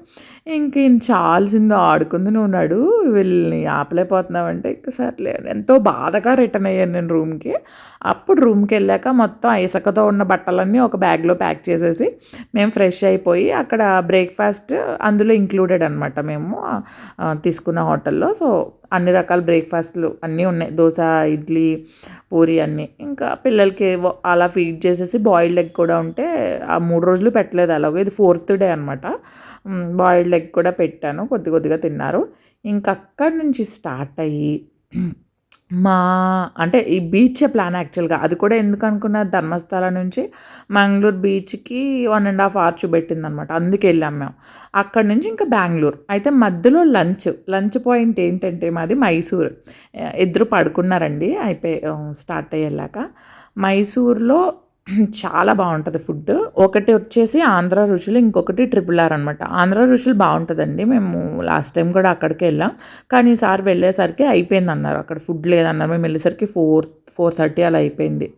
ఇంక చాల్సిందో ఆడుకుంది, నువ్వు నడు, వీళ్ళని ఆపలేకపోతున్నావంటే ఇంక సర్లే ఎంతో బాధగా రిటర్న్ అయ్యాను నేను రూమ్‌కి. అప్పుడు రూమ్‌కెళ్ళాక మొత్తం ఆ ఇసుకతో ఉన్న బట్టలన్నీ ఒక బ్యాగ్‌లో ప్యాక్ చేసేసి మేము ఫ్రెష్ అయిపోయి అక్కడ బ్రేక్‌ఫాస్ట్ అందులో ఇంక్లూడెడ్ అనమాట మేము తీసుకున్న హోటల్‌లో. సో, అన్ని రకాల బ్రేక్‌ఫాస్ట్‌లు అన్నీ ఉన్నాయి. దోస, ఇడ్లీ, పూరి అన్నీ. ఇంకా పిల్లలకి ఏవో అలా ఫీడ్ చేసేసి బాయిల్డ్ ఎగ్ కూడా ఉంటే ఆ 3 రోజులు పెట్టలేదు అలాగే. ఇది 4థ్ డే అనమాట. బాయిల్డ్ ఎగ్ కూడా పెట్టాను. కొద్ది కొద్దిగా తిన్నారు. ఇంక అక్కడి నుంచి స్టార్ట్ అయ్యి మా అంటే ఈ బీచే ప్లాన్ యాక్చువల్‌గా. అది కూడా ఎందుకనుకున్నా ధర్మస్థల నుంచి మంగళూరు బీచ్‌కి 1 ½ అవర్ చూపెట్టిందనమాట. అందుకే వెళ్ళాం మేము. అక్కడి నుంచి ఇంకా బెంగుళూరు. అయితే మధ్యలో లంచ్ పాయింట్ ఏంటంటే మాది మైసూర్. ఇద్దరు పడుకున్నారండి స్టార్ట్ అయ్యేలాక. మైసూర్‌లో చాలా బావుంటది ఫుడ్డు. ఒకటి వచ్చేసి ఆంధ్ర రుచులు, ఇంకొకటి ట్రిపుల్ ఆర్ అనమాట. ఆంధ్ర రుచులు బావుంటదండి. మేము లాస్ట్ టైమ్ కూడా అక్కడికే వెళ్ళాం. కానీ ఈసారి వెళ్ళేసరికి అయిపోయిందన్నారు. అక్కడ ఫుడ్ లేదన్నారు. మేము వెళ్ళేసరికి 4:30 అలా అయిపోయింది.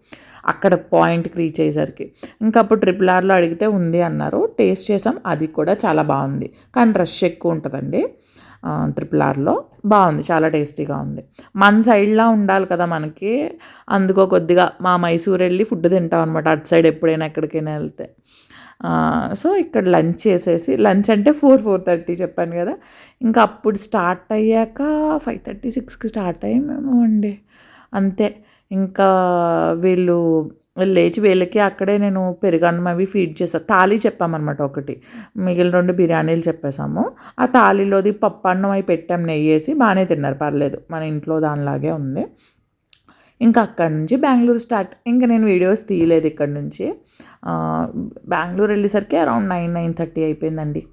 అక్కడ పాయింట్‌కి రీచ్ అయ్యేసరికి. ఇంకా అప్పుడు ట్రిపుల్ ఆర్‌లో అడిగితే ఉంది అన్నారు. టేస్ట్ చేసాం. అది కూడా చాలా బావుంది. కానీ రష్ ఎక్కువ ఉంటదండి. ట్రిపుల్ ఆర్‌లో బావుంది. చాలా టేస్టీగా ఉంది. మన సైడ్‌లా ఉండాలి కదా మనకి. అందుకో కొద్దిగా మా మైసూర్ వెళ్ళి ఫుడ్ తింటాం అనమాట. అటు సైడ్ ఎప్పుడైనా ఎక్కడికైనా వెళ్తే. సో, ఇక్కడ లంచ్ చేసేసి లంచ్ అంటే 4:30 చెప్పాను కదా! ఇంకా అప్పుడు స్టార్ట్ అయ్యాక 5:30, 6కి స్టార్ట్ అయ్యామేమో అండి. అంతే. ఇంకా వీళ్ళు లేచి వీళ్ళకి అక్కడే నేను పెరుగన్నం అవి ఫీడ్ చేశా. థాలీ చెప్పామనమాట ఒకటి. మిగిలిన 2 బిర్యానీలు చెప్పేసాము. ఆ థాలీలోది పప్పన్నం అయి పెట్టాం నెయ్యేసి. బానే తిన్నారు, పర్లేదు. మన ఇంట్లో దానిలాగే ఉంది. ఇంకా అక్కడి నుంచి బెంగుళూరు స్టార్ట్. ఇంక నేను వీడియోస్ తీయలేదు ఇక్కడి నుంచి. బెంగుళూరు వెళ్ళేసరికి అరౌండ్ 9:30 అయిపోయిందండి.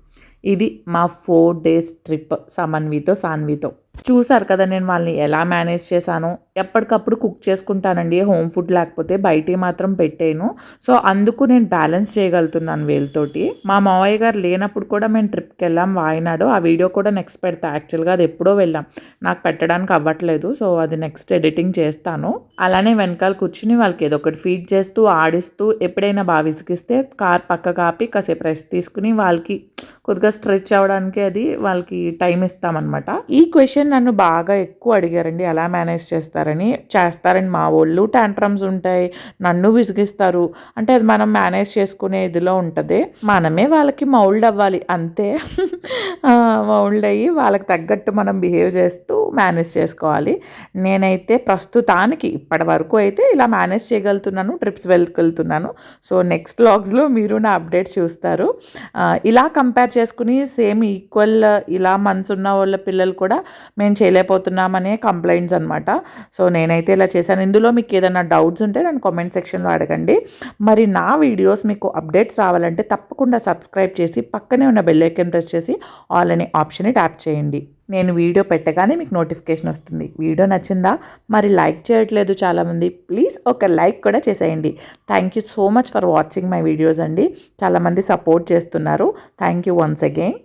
ఇది మా 4 డేస్ ట్రిప్ సమన్వితో, సాన్వితో. చూసారు కదా నేను వాళ్ళని ఎలా మేనేజ్ చేశానో. ఎప్పటికప్పుడు కుక్ చేసుకుంటానండి. హోమ్ ఫుడ్ లేకపోతే బయటివి మాత్రం పెట్టేయను. సో, అందుకు నేను బ్యాలెన్స్ చేయగలుగుతున్నాను వీళ్ళతోటి. మా మావయ్య గారు లేనప్పుడు కూడా మేము ట్రిప్‌కెళ్ళాం వాయనాడు. ఆ వీడియో కూడా నెక్స్ట్ పెడతా. యాక్చువల్‌గా అది ఎప్పుడో వెళ్ళాం. నాకు పెట్టడానికి అవ్వట్లేదు. సో, అది నెక్స్ట్ ఎడిటింగ్ చేస్తాను. అలానే వెనకాల కూర్చుని వాళ్ళకి ఏదో ఒకటి ఫీడ్ చేస్తూ, ఆడిస్తూ, ఎప్పుడైనా బాగా విసిగిస్తే కార్ పక్కకు ఆపి కాసేపు రెస్ట్ తీసుకుని వాళ్ళకి కొద్దిగా స్ట్రెచ్ అవ్వడానికి అది వాళ్ళకి టైం ఇస్తామనమాట. ఈ క్వెషన్ నన్ను బాగా ఎక్కువ అడిగారండి. ఎలా మేనేజ్ చేస్తారని. చేస్తారండి మా వోళ్ళు. టాంట్రమ్స్ ఉంటాయి. నన్ను విసిగిస్తారు. అంటే అది మనం మేనేజ్ చేసుకునే ఇదిలో ఉంటది. మనమే వాళ్ళకి మౌల్డ్ అవ్వాలి అంతే. మౌల్డ్ అయ్యి వాళ్ళకి తగ్గట్టు మనం బిహేవ్ చేస్తూ మేనేజ్ చేసుకోవాలి. నేనైతే ప్రస్తుతానికి ఇప్పటి వరకు అయితే ఇలా మేనేజ్ చేయగలుగుతున్నాను. ట్రిప్స్ వెళ్తున్నాను. సో, నెక్స్ట్ వ్లాగ్స్‌లో మీరు నా అప్డేట్స్ చూస్తారు. ఇలా కంపేర్ చేసుకుని సేమ్ ఈక్వల్ ఇలా మంత్స్ ఉన్న వాళ్ళ పిల్లలు కూడా మేము చేయలేకపోతున్నామనే కంప్లైంట్స్ అనమాట. సో, నేనైతే ఇలా చేశాను. ఇందులో మీకు ఏదైనా డౌట్స్ ఉంటే నన్ను కామెంట్ సెక్షన్‌లో అడగండి. మరి నా వీడియోస్ మీకు అప్డేట్స్ రావాలంటే తప్పకుండా సబ్స్క్రైబ్ చేసి పక్కనే ఉన్న బెల్ ఐకాన్ ప్రెస్ చేసి ఆల్ అనే ఆప్షన్ని ట్యాప్ చేయండి. నేను వీడియో పెట్టగానే మీకు నోటిఫికేషన్ వస్తుంది. వీడియో నచ్చిందా? మరి లైక్ చేయట్లేదు చాలామంది. ప్లీజ్ ఒక లైక్ కూడా చేసేయండి. Thank you so much for watching my videos అండి. చాలామంది సపోర్ట్ చేస్తున్నారు. Thank you once again.